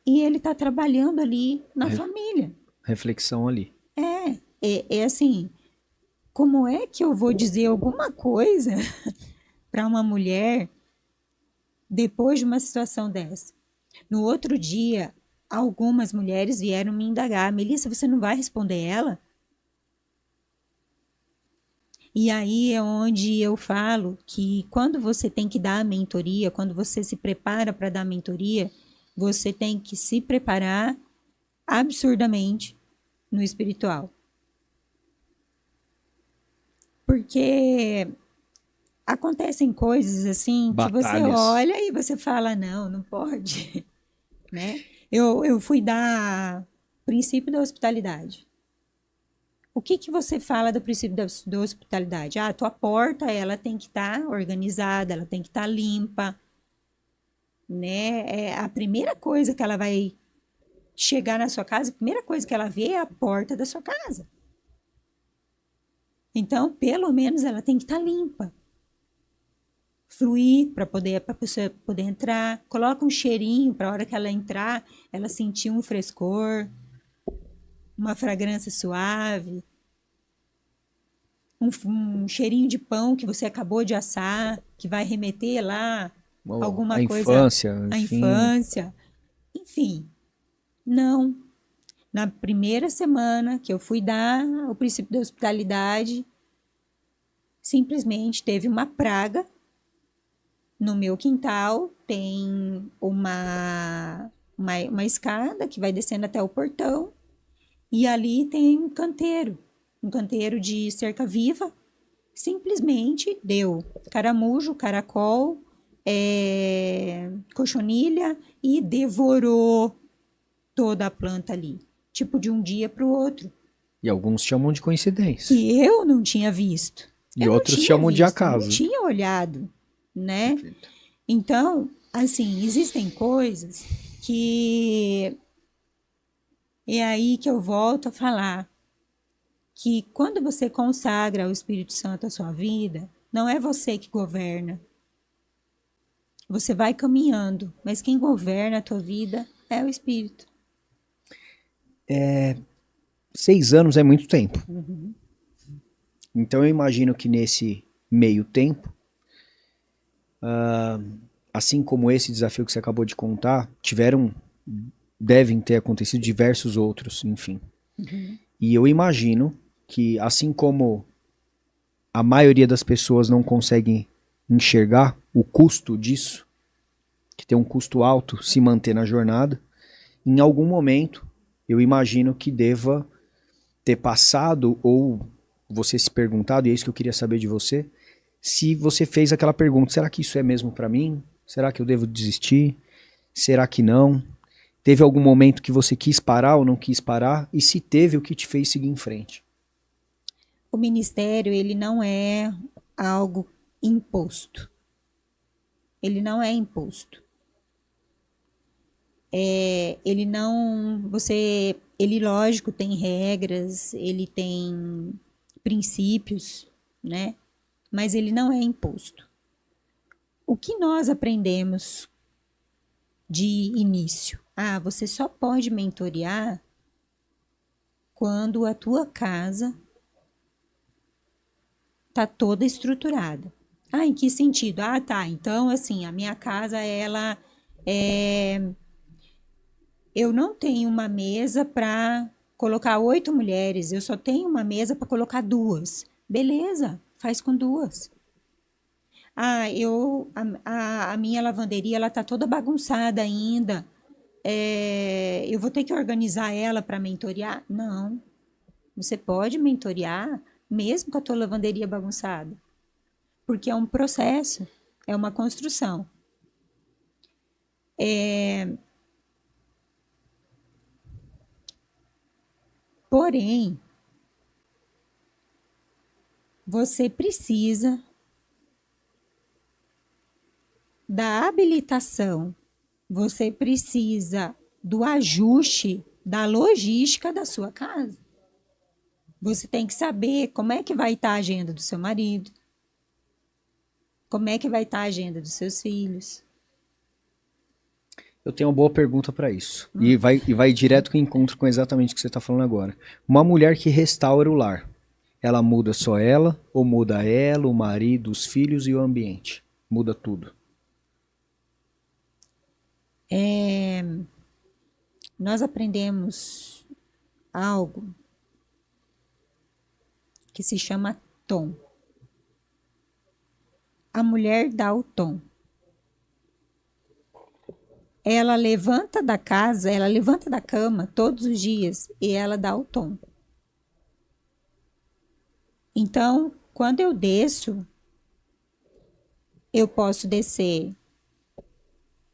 e ele está trabalhando ali na família. Reflexão ali. É assim, como é que eu vou dizer alguma coisa para uma mulher depois de uma situação dessa? No outro dia, algumas mulheres vieram me indagar: Melissa, você não vai responder ela? E aí é onde eu falo que quando você tem que dar a mentoria, quando você se prepara para dar a mentoria, você tem que se preparar absurdamente no espiritual. Porque acontecem coisas assim que você Batalhas. olha e você fala, não, não pode, né? Eu fui dar princípio da hospitalidade. O que que você fala do princípio da hospitalidade? Ah, a tua porta, ela tem que estar organizada, ela tem que estar limpa, né? É a primeira coisa que ela vai chegar na sua casa, a primeira coisa que ela vê é a porta da sua casa. Então, pelo menos ela tem que estar limpa. Fluir para a pessoa poder entrar, coloca um cheirinho para a hora que ela entrar, ela sentir um frescor, uma fragrância suave, um cheirinho de pão que você acabou de assar, que vai remeter lá alguma A coisa infância, à enfim. infância. Enfim, não. Na primeira semana que eu fui dar o princípio da hospitalidade, simplesmente teve uma praga no meu quintal. Tem uma escada que vai descendo até o portão, e ali tem um canteiro de cerca viva. Simplesmente deu caramujo, caracol, cochonilha, e devorou toda a planta ali. Tipo, de um dia para o outro. E alguns chamam de coincidência. Que eu não tinha visto. E Eu não outros tinha chamam de visto, eu não acaso. tinha olhado, né? Perfeito. Então, assim, existem coisas que é aí que eu volto a falar que quando você consagra o Espírito Santo à sua vida, não é você que governa. Você vai caminhando, mas quem governa a tua vida é o Espírito. 6 anos é muito tempo. Então eu imagino que nesse meio tempo, assim como esse desafio que você acabou de contar, devem ter acontecido diversos outros, enfim. E eu imagino que, assim como a maioria das pessoas não consegue enxergar o custo disso, que tem um custo alto se manter na jornada, em algum momento eu imagino que deva ter passado ou você se perguntado, e é isso que eu queria saber de você, se você fez aquela pergunta, será que isso é mesmo para mim? Será que eu devo desistir? Será que não? Teve algum momento que você quis parar ou não quis parar? E se teve, o que te fez seguir em frente? O ministério, ele não é algo imposto. Ele não é imposto. Ele não, ele lógico tem regras, ele tem princípios, né? Mas ele não é imposto. O que nós aprendemos de início? Ah, você só pode mentorear quando a tua casa tá toda estruturada. Ah, em que sentido? Ah, tá. Então, assim, a minha casa, ela é. Eu não tenho uma mesa para colocar 8 mulheres, eu só tenho uma mesa para colocar 2. Beleza, faz com 2. Ah, a minha lavanderia ela tá toda bagunçada ainda. Eu vou ter que organizar ela para mentorear? Não. Você pode mentorear mesmo com a tua lavanderia bagunçada, porque é um processo, é uma construção. Porém, você precisa da habilitação você precisa do ajuste da logística da sua casa. Você tem que saber como é que vai estar a agenda do seu marido, como é que vai estar a agenda dos seus filhos. Eu tenho uma boa pergunta para isso. E vai direto com o encontro com exatamente o que você está falando agora. Uma mulher que restaura o lar, ela muda só ela ou muda ela, o marido, os filhos e o ambiente? Muda tudo. Nós aprendemos algo que se chama tom. A mulher dá o tom. Ela levanta da casa, ela levanta da cama todos os dias e ela dá o tom. Então, quando eu desço, eu posso descer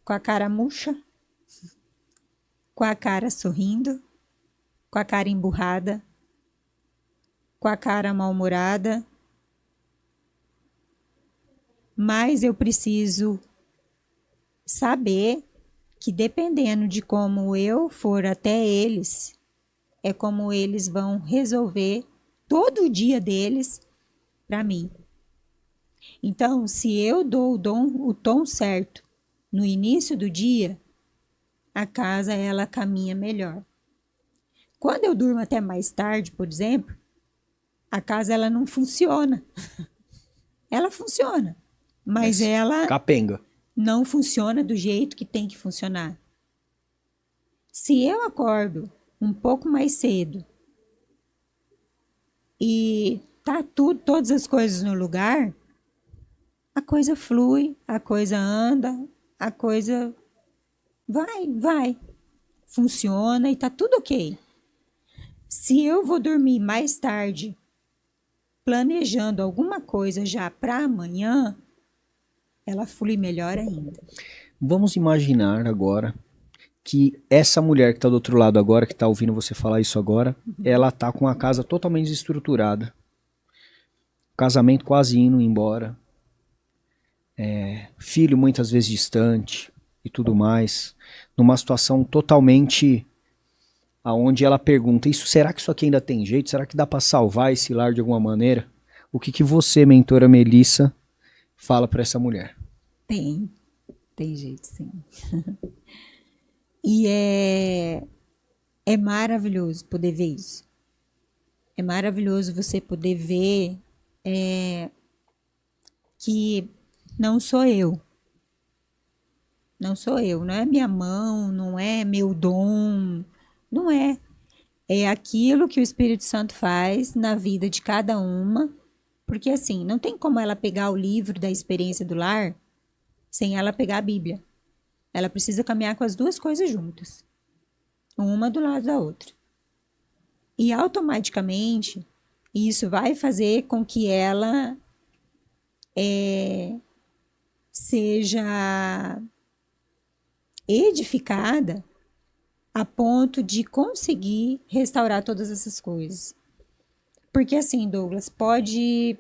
com a cara murcha, com a cara sorrindo, com a cara emburrada, com a cara mal-humorada, mas eu preciso saber que dependendo de como eu for até eles, é como eles vão resolver todo o dia deles para mim. Então, se eu dou o tom certo no início do dia, a casa ela caminha melhor. Quando eu durmo até mais tarde, por exemplo, a casa ela não funciona. Ela funciona, mas ela Capenga. não funciona do jeito que tem que funcionar. Se eu acordo um pouco mais cedo e tá tudo, todas as coisas no lugar, a coisa flui, a coisa anda, a coisa vai, funciona e tá tudo ok. Se eu vou dormir mais tarde, planejando alguma coisa já para amanhã, ela flui melhor ainda. Vamos imaginar agora que essa mulher que está do outro lado agora, que está ouvindo você falar isso agora, ela tá com a casa totalmente desestruturada. Casamento quase indo embora. Filho muitas vezes distante e tudo mais. Numa situação totalmente aonde ela pergunta, será que isso aqui ainda tem jeito? Será que dá para salvar esse lar de alguma maneira? O que você, mentora Melissa, fala para essa mulher? Tem jeito sim. E é maravilhoso poder ver isso. É maravilhoso você poder ver que não sou eu. Não sou eu, não é minha mão, não é meu dom, não é. É aquilo que o Espírito Santo faz na vida de cada uma, porque assim, não tem como ela pegar o livro da experiência do lar sem ela pegar a Bíblia. Ela precisa caminhar com as duas coisas juntas, uma do lado da outra. E automaticamente, isso vai fazer com que ela seja edificada a ponto de conseguir restaurar todas essas coisas. Porque assim, Douglas, pode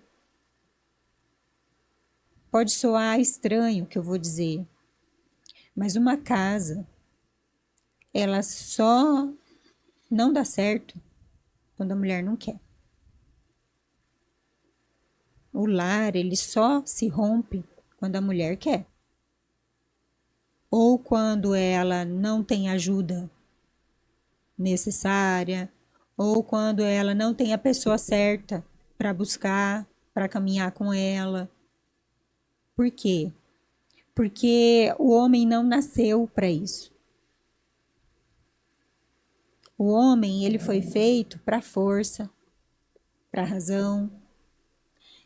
soar estranho o que eu vou dizer, mas uma casa, ela só não dá certo quando a mulher não quer. O lar, ele só se rompe quando a mulher quer. Ou quando ela não tem ajuda necessária, ou quando ela não tem a pessoa certa para buscar, para caminhar com ela. Por quê? Porque o homem não nasceu para isso. O homem, ele foi feito para força, para razão.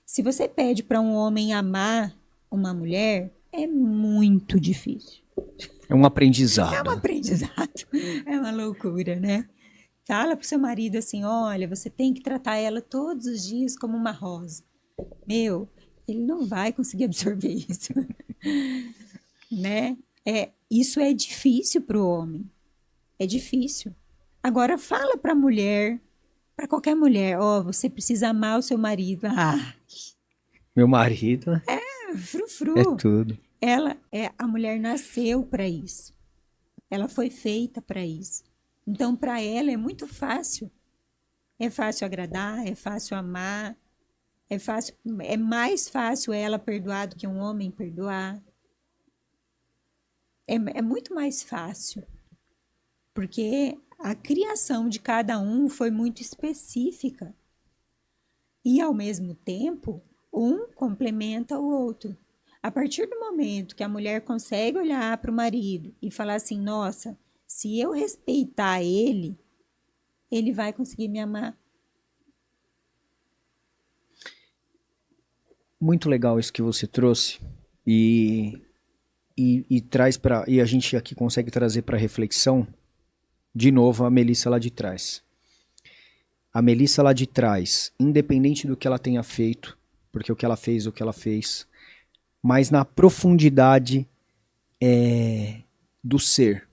Se você pede para um homem amar uma mulher, é muito difícil. É um aprendizado. É um aprendizado. É uma loucura, né? Fala pro seu marido assim, olha, você tem que tratar ela todos os dias como uma rosa. Meu, ele não vai conseguir absorver isso. Né? Isso é difícil pro homem. É difícil. Agora fala pra mulher, pra qualquer mulher, você precisa amar o seu marido. Meu marido Frufru. é tudo. A mulher nasceu para isso. Ela foi feita para isso. Então, para ela é muito fácil. É fácil agradar, é fácil amar, é fácil, é mais fácil ela perdoar do que um homem perdoar. É muito mais fácil, porque a criação de cada um foi muito específica. E, ao mesmo tempo, um complementa o outro. A partir do momento que a mulher consegue olhar para o marido e falar assim: nossa, se eu respeitar ele, ele vai conseguir me amar. Muito legal isso que você trouxe e traz para e a gente aqui consegue trazer para reflexão de novo a Melissa lá de trás. A Melissa lá de trás, independente do que ela tenha feito, porque o que ela fez, mas na profundidade do ser,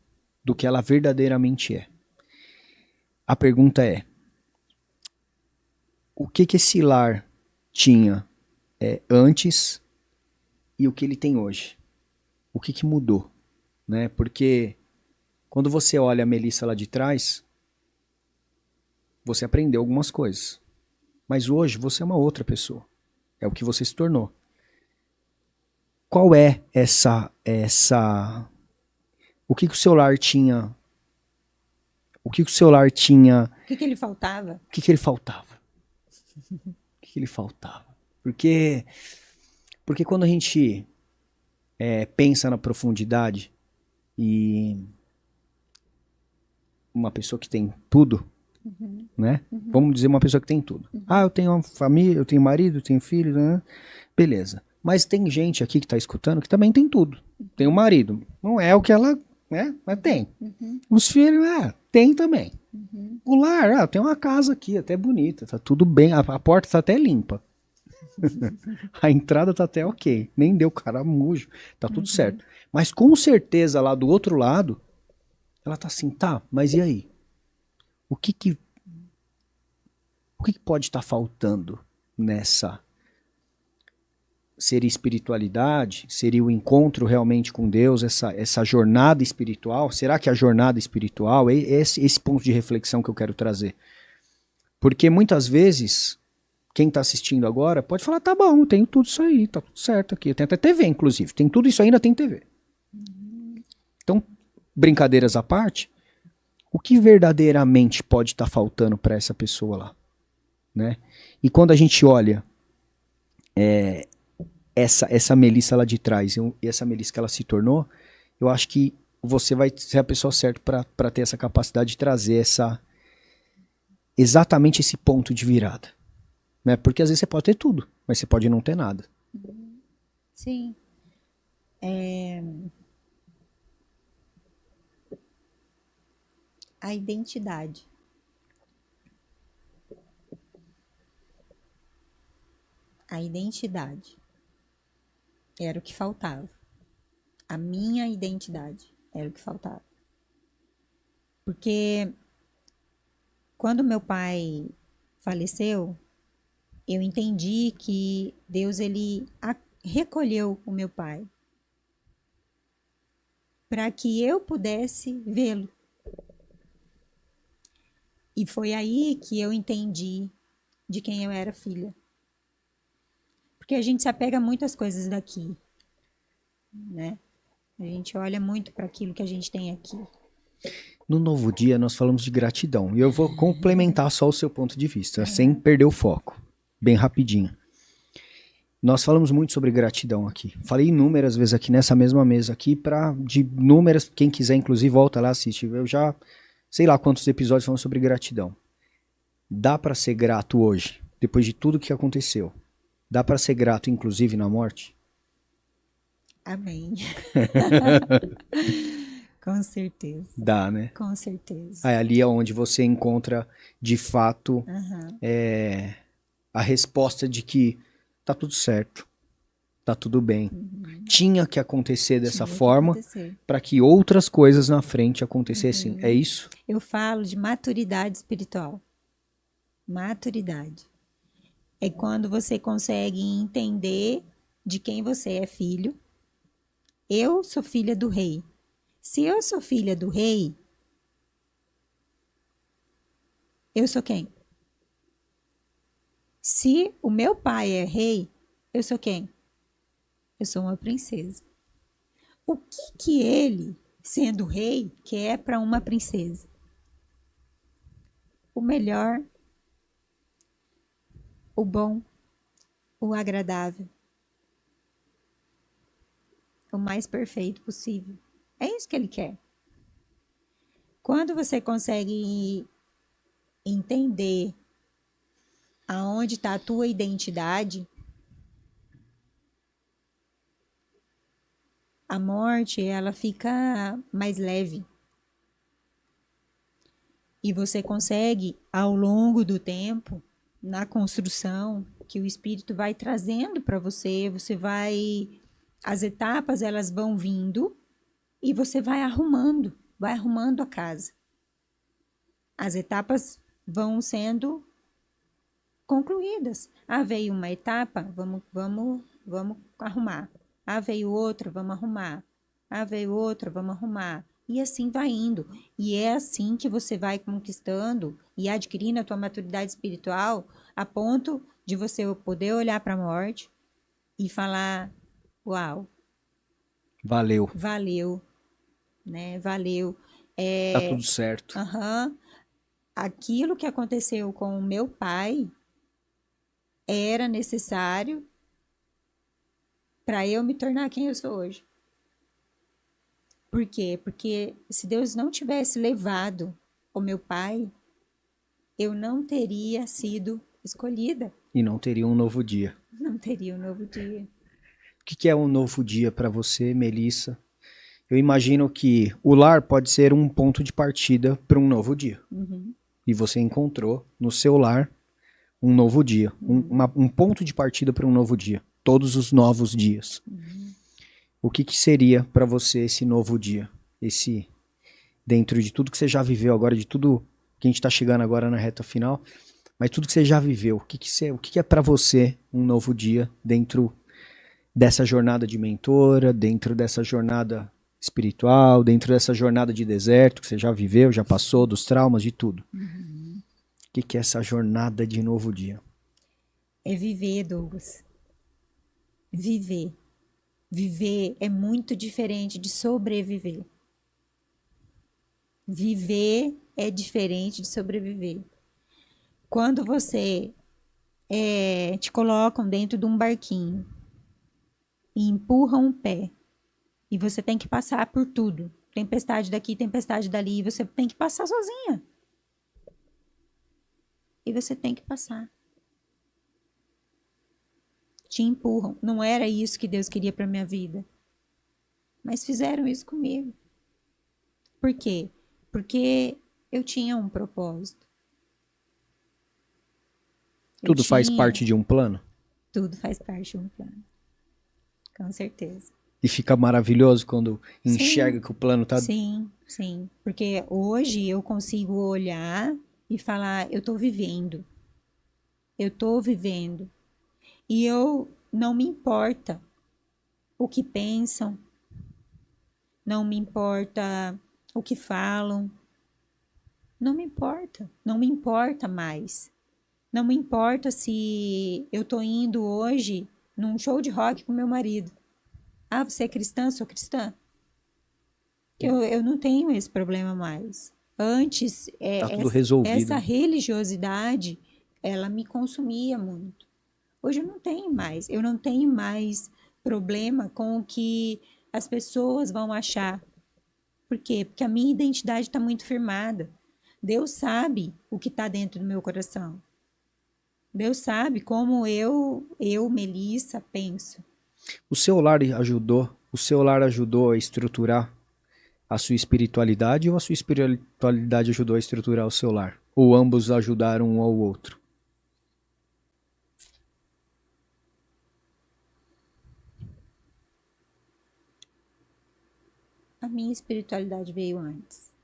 do que ela verdadeiramente é. A pergunta é: o que esse lar tinha antes e o que ele tem hoje? O que mudou? Né? Porque quando você olha a Melissa lá de trás, você aprendeu algumas coisas. Mas hoje você é uma outra pessoa. É o que você se tornou. Qual é o que o seu lar tinha? O que o seu lar tinha? O que ele faltava? O que ele faltava? O que ele faltava? Porque quando a gente pensa na profundidade e uma pessoa que tem tudo, né? Vamos dizer uma pessoa que tem tudo. Ah, eu tenho uma família, eu tenho marido, eu tenho filho, né? Beleza. Mas tem gente aqui que tá escutando que também tem tudo. Tem um marido. Não é o que ela, né? Mas tem. Os filhos, tem também. O lar, tem uma casa aqui, até bonita, tá tudo bem, a porta tá até limpa. A entrada tá até ok. Nem deu caramujo, tá tudo certo. Mas com certeza lá do outro lado, ela tá assim, tá, mas e aí? O que pode estar faltando nessa? Seria espiritualidade? Seria o encontro realmente com Deus? Essa jornada espiritual? Será que a jornada espiritual é esse ponto de reflexão que eu quero trazer? Porque muitas vezes, quem está assistindo agora pode falar, tá bom, eu tenho tudo isso aí, tá tudo certo aqui. Tem até TV, inclusive. Tem tudo isso aí, ainda tem TV. Então, brincadeiras à parte, o que verdadeiramente pode estar faltando para essa pessoa lá? Né? E quando a gente olha essa Melissa lá de trás e essa Melissa que ela se tornou, eu acho que você vai ser a pessoa certa para ter essa capacidade de trazer exatamente esse ponto de virada. Né? Porque às vezes você pode ter tudo, mas você pode não ter nada. Sim. A identidade. A identidade era o que faltava. A minha identidade era o que faltava. Porque quando meu pai faleceu, eu entendi que Deus ele recolheu o meu pai para que eu pudesse vê-lo. E foi aí que eu entendi de quem eu era filha. Porque a gente se apega muito às coisas daqui, né? A gente olha muito para aquilo que a gente tem aqui. No Novo Dia, nós falamos de gratidão. E eu vou complementar só o seu ponto de vista, sem perder o foco. Bem rapidinho. Nós falamos muito sobre gratidão aqui. Falei inúmeras vezes aqui nessa mesma mesa aqui, de inúmeras, quem quiser, inclusive, volta lá, assiste. Eu já sei lá quantos episódios falando sobre gratidão. Dá para ser grato hoje, depois de tudo que aconteceu. Dá para ser grato, inclusive, na morte? Amém. Com certeza. Dá, né? Com certeza. Ali é onde você encontra, de fato, a resposta de que tá tudo certo, tá tudo bem. Tinha que acontecer dessa forma para que outras coisas na frente acontecessem. É isso? Eu falo de maturidade espiritual. Maturidade. É quando você consegue entender de quem você é filho. Eu sou filha do rei. Se eu sou filha do rei, eu sou quem? Se o meu pai é rei, eu sou quem? Eu sou uma princesa. O que que ele, sendo rei, quer para uma princesa? O melhor, o bom, o agradável, o mais perfeito possível. É isso que ele quer. Quando você consegue entender aonde está a tua identidade, a morte ela fica mais leve. E você consegue, ao longo do tempo, na construção que o espírito vai trazendo para você, você vai, as etapas elas vão vindo e você vai arrumando a casa. As etapas vão sendo concluídas. Ah, veio uma etapa, vamos arrumar. Ah, veio outra, vamos arrumar. Ah, veio outra, vamos arrumar. E assim vai indo. E é assim que você vai conquistando e adquirindo a tua maturidade espiritual a ponto de você poder olhar para a morte e falar: uau, Valeu. valeu, né? Valeu. Tá tudo certo. Aham, aquilo que aconteceu com o meu pai era necessário para eu me tornar quem eu sou hoje. Por quê? Porque se Deus não tivesse levado o meu pai, eu não teria sido escolhida. E não teria um novo dia. Não teria um novo dia. O que é um novo dia para você, Melissa? Eu imagino que o lar pode ser um ponto de partida para um novo dia. Uhum. E você encontrou no seu lar um novo dia, um ponto de partida para um novo dia. Todos os novos dias. Uhum. O que seria para você esse novo dia? Esse, dentro de tudo que você já viveu agora, de tudo que a gente está chegando agora na reta final, mas tudo que você já viveu, o que é para você um novo dia dentro dessa jornada de mentora, dentro dessa jornada espiritual, dentro dessa jornada de deserto que você já viveu, já passou, dos traumas, de tudo? Uhum. O que é essa jornada de novo dia? É viver, Douglas. Viver. Viver é muito diferente de sobreviver. Viver é diferente de sobreviver. Quando você te colocam dentro de um barquinho e empurram um pé e você tem que passar por tudo, tempestade daqui, tempestade dali, e você tem que passar sozinha. E você tem que passar. Te empurram. Não era isso que Deus queria para minha vida. Mas fizeram isso comigo. Por quê? Porque eu tinha um propósito. Eu Tudo faz tinha. parte de um plano? Tudo faz parte de um plano. Com certeza. E fica maravilhoso quando enxerga Sim, que o plano tá. sim, sim. Porque hoje eu consigo olhar e falar: eu tô vivendo. Eu tô vivendo. E eu não me importa o que pensam, não me importa o que falam, não me importa mais. Não me importa se eu tô indo hoje num show de rock com meu marido. Ah, você é cristã? Sou cristã. Eu não tenho esse problema mais. Antes, Tá tudo resolvido, essa né? religiosidade, ela me consumia muito. Hoje eu não tenho mais. Eu não tenho mais problema com o que as pessoas vão achar. Por quê? Porque a minha identidade está muito firmada. Deus sabe o que está dentro do meu coração. Deus sabe como Melissa, penso. O seu lar ajudou a estruturar a sua espiritualidade ou a sua espiritualidade ajudou a estruturar o seu lar? Ou ambos ajudaram um ao outro? A minha espiritualidade veio antes,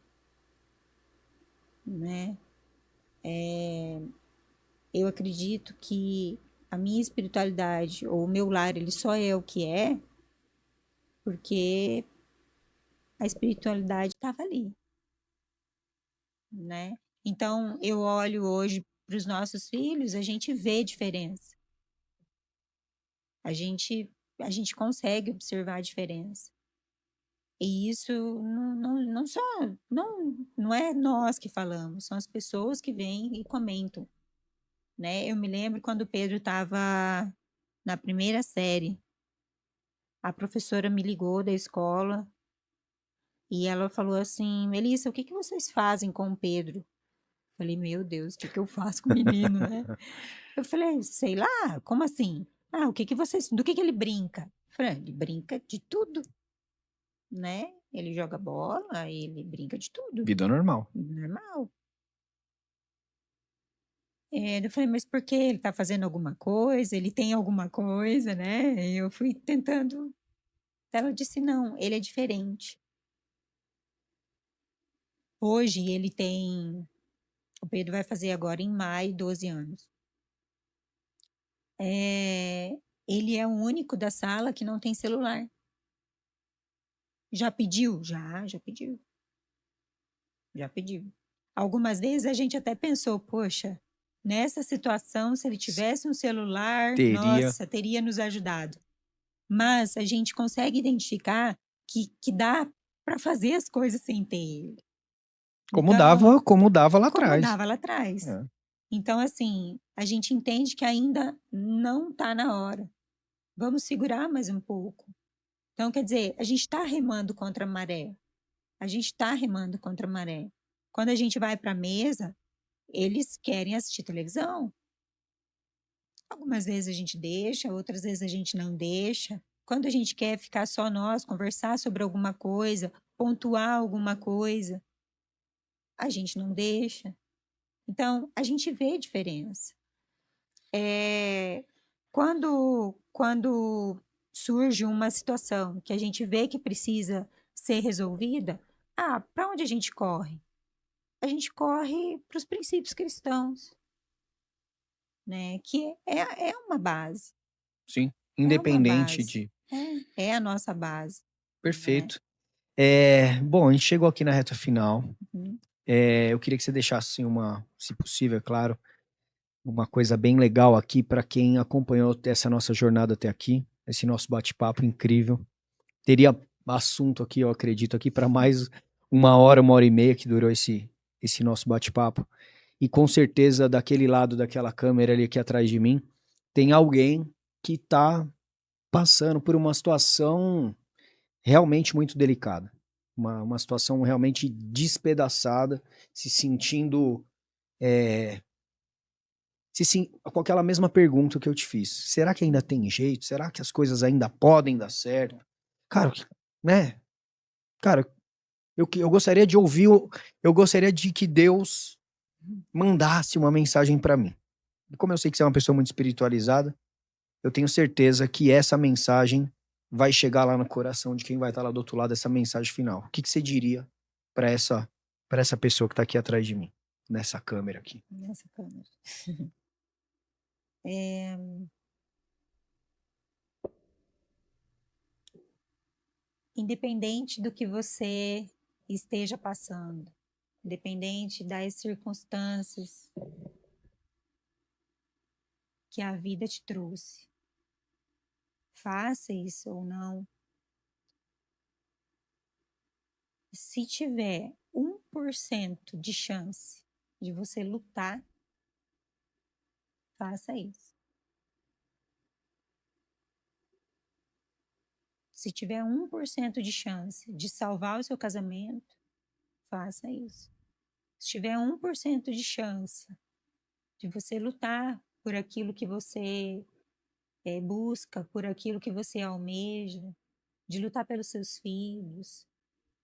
né? Eu acredito que a minha espiritualidade ou o meu lar, ele só é o que é porque a espiritualidade estava ali, né? Então, eu olho hoje para os nossos filhos, a gente vê diferença. A gente, a gente consegue observar a diferença. E isso não é nós que falamos, são as pessoas que vêm e comentam, né? Eu me lembro quando o Pedro estava na primeira série, a professora me ligou da escola e ela falou assim: Melissa, o que que vocês fazem com o Pedro? Falei, meu Deus, o que que eu faço com o menino, né? Eu falei, sei lá, como assim? Ah, do que ele brinca? Eu falei, ele brinca de tudo, né? Ele joga bola, ele brinca de tudo, Vida normal. normal. Eu falei, mas por quê? Ele tá fazendo alguma coisa? Ele tem alguma coisa, né? Eu fui tentando. Ela disse, não, ele é diferente. Hoje ele tem. O Pedro vai fazer agora em maio 12 anos. Ele é o único da sala que não tem celular. Já pediu? Já pediu. Já pediu. Algumas vezes a gente até pensou, poxa, nessa situação, se ele tivesse um celular, Teria. nossa, teria nos ajudado. Mas a gente consegue identificar que dá para fazer as coisas sem ter ele. Então, Como dava lá como atrás. dava lá atrás. É. Então, assim, a gente entende que ainda não está na hora. Vamos segurar mais um pouco. Então, quer dizer, a gente está remando contra a maré. A gente está remando contra a maré. Quando a gente vai para a mesa, eles querem assistir televisão. Algumas vezes a gente deixa, outras vezes a gente não deixa. Quando a gente quer ficar só nós, conversar sobre alguma coisa, pontuar alguma coisa, a gente não deixa. Então, a gente vê a diferença. Quando surge uma situação que a gente vê que precisa ser resolvida, para onde a gente corre? A gente corre para os princípios cristãos, né? Que é uma base, Sim. é uma Independente base, de. é a nossa base, né? Perfeito. Bom, a gente chegou aqui na reta final. Uhum. Eu queria que você deixasse assim, se possível, é claro, uma coisa bem legal aqui para quem acompanhou essa nossa jornada até aqui, esse nosso bate-papo incrível. Teria assunto aqui, eu acredito, aqui para mais 1 hora e meia que durou esse nosso bate-papo. E com certeza, daquele lado daquela câmera ali aqui atrás de mim, tem alguém que está passando por uma situação realmente muito delicada. Uma situação realmente despedaçada, se sentindo com aquela mesma pergunta que eu te fiz. Será que ainda tem jeito? Será que as coisas ainda podem dar certo? Cara, né? Cara, eu gostaria de ouvir, eu gostaria de que Deus mandasse uma mensagem para mim. E como eu sei que você é uma pessoa muito espiritualizada, eu tenho certeza que essa mensagem vai chegar lá no coração de quem vai estar lá do outro lado dessa mensagem final. O que que você diria para essa pessoa que está aqui atrás de mim, nessa câmera aqui? Nessa câmera. É, independente do que você esteja passando, independente das circunstâncias que a vida te trouxe, faça isso ou não. Se tiver 1% de chance de você lutar, faça isso. Se tiver 1% de chance de salvar o seu casamento, faça isso. Se tiver 1% de chance de você lutar por aquilo que você busca, por aquilo que você almeja, de lutar pelos seus filhos,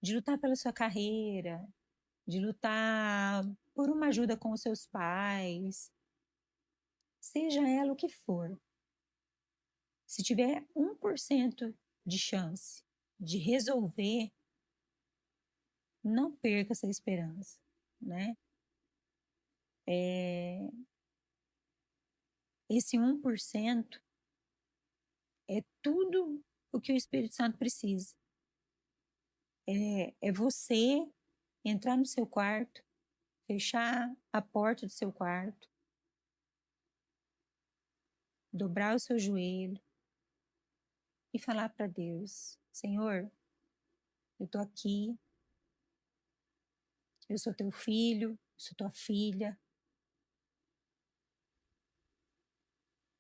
de lutar pela sua carreira, de lutar por uma ajuda com os seus pais, seja ela o que for. Se tiver 1% de chance de resolver, não perca essa esperança, né? Esse 1% é tudo o que o Espírito Santo precisa. é você entrar no seu quarto, fechar a porta do seu quarto, dobrar o seu joelho e falar para Deus: Senhor, eu tô aqui, eu sou teu filho, sou tua filha,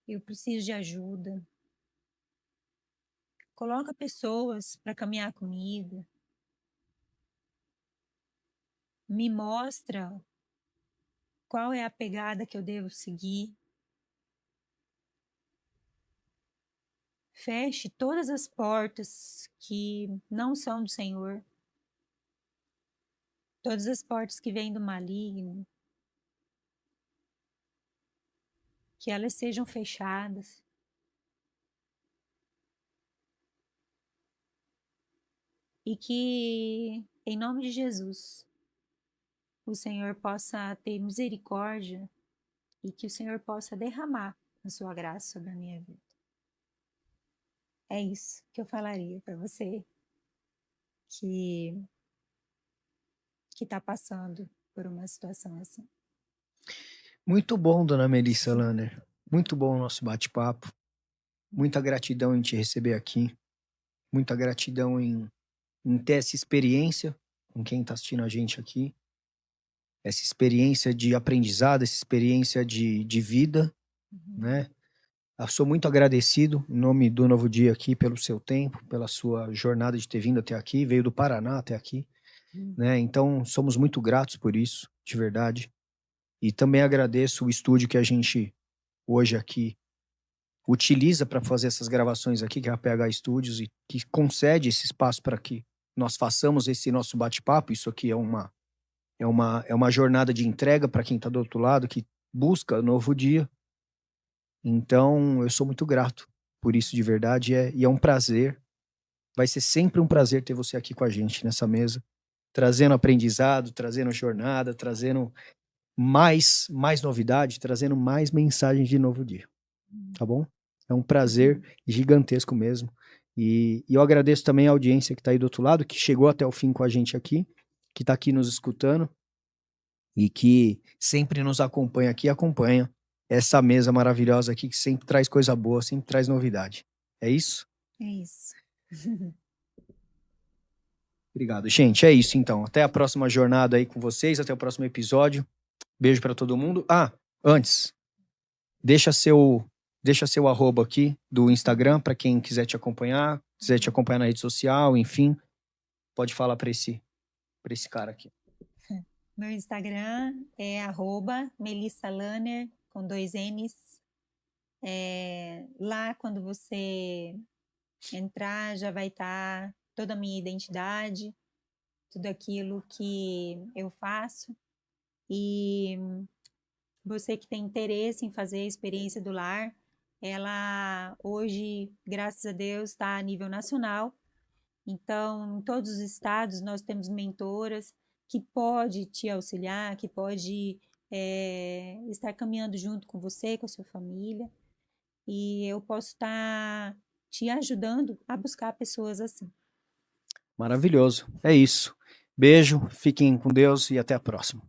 eu preciso de ajuda. Coloca pessoas para caminhar comigo. Me mostra qual é a pegada que eu devo seguir. Feche todas as portas que não são do Senhor. Todas as portas que vêm do maligno. Que elas sejam fechadas. E que, em nome de Jesus, o Senhor possa ter misericórdia e que o Senhor possa derramar a sua graça sobre a minha vida. É isso que eu falaria para você que está passando por uma situação assim. Muito bom, dona Melissa Lanner. Muito bom o nosso bate-papo. Muita gratidão em te receber aqui. Muita gratidão em ter essa experiência com quem está assistindo a gente aqui. Essa experiência de aprendizado, essa experiência de vida, né? Eu sou muito agradecido, em nome do Novo Dia aqui, pelo seu tempo, pela sua jornada de ter vindo até aqui, veio do Paraná até aqui, né? Então, somos muito gratos por isso, de verdade. E também agradeço o estúdio que a gente, hoje aqui, utiliza para fazer essas gravações aqui, que é a PH Studios, e que concede esse espaço para que nós façamos esse nosso bate-papo. Isso aqui é uma jornada de entrega para quem está do outro lado, que busca Novo Dia. Então, eu sou muito grato por isso de verdade, e é um prazer, vai ser sempre um prazer ter você aqui com a gente nessa mesa, trazendo aprendizado, trazendo jornada, trazendo mais novidade, trazendo mais mensagens de Novo Dia, tá bom? É um prazer gigantesco mesmo, e eu agradeço também a audiência que está aí do outro lado, que chegou até o fim com a gente aqui, que está aqui nos escutando, e que sempre nos acompanha aqui, acompanha essa mesa maravilhosa aqui, que sempre traz coisa boa, sempre traz novidade. É isso? É isso. Obrigado, gente. É isso, então. Até a próxima jornada aí com vocês, até o próximo episódio. Beijo pra todo mundo. Antes, deixa seu arroba aqui do Instagram para quem quiser te acompanhar na rede social, enfim. Pode falar pra esse cara aqui. Meu Instagram é @MelissaLanner, com 2 N's. Lá, quando você entrar, já vai estar toda a minha identidade, tudo aquilo que eu faço. E você que tem interesse em fazer a experiência do lar, ela hoje, graças a Deus, está a nível nacional. Então, em todos os estados, nós temos mentoras que pode te auxiliar, que pode estar caminhando junto com você, com a sua família. E eu posso estar te ajudando a buscar pessoas assim. Maravilhoso. É isso. Beijo, fiquem com Deus e até a próxima.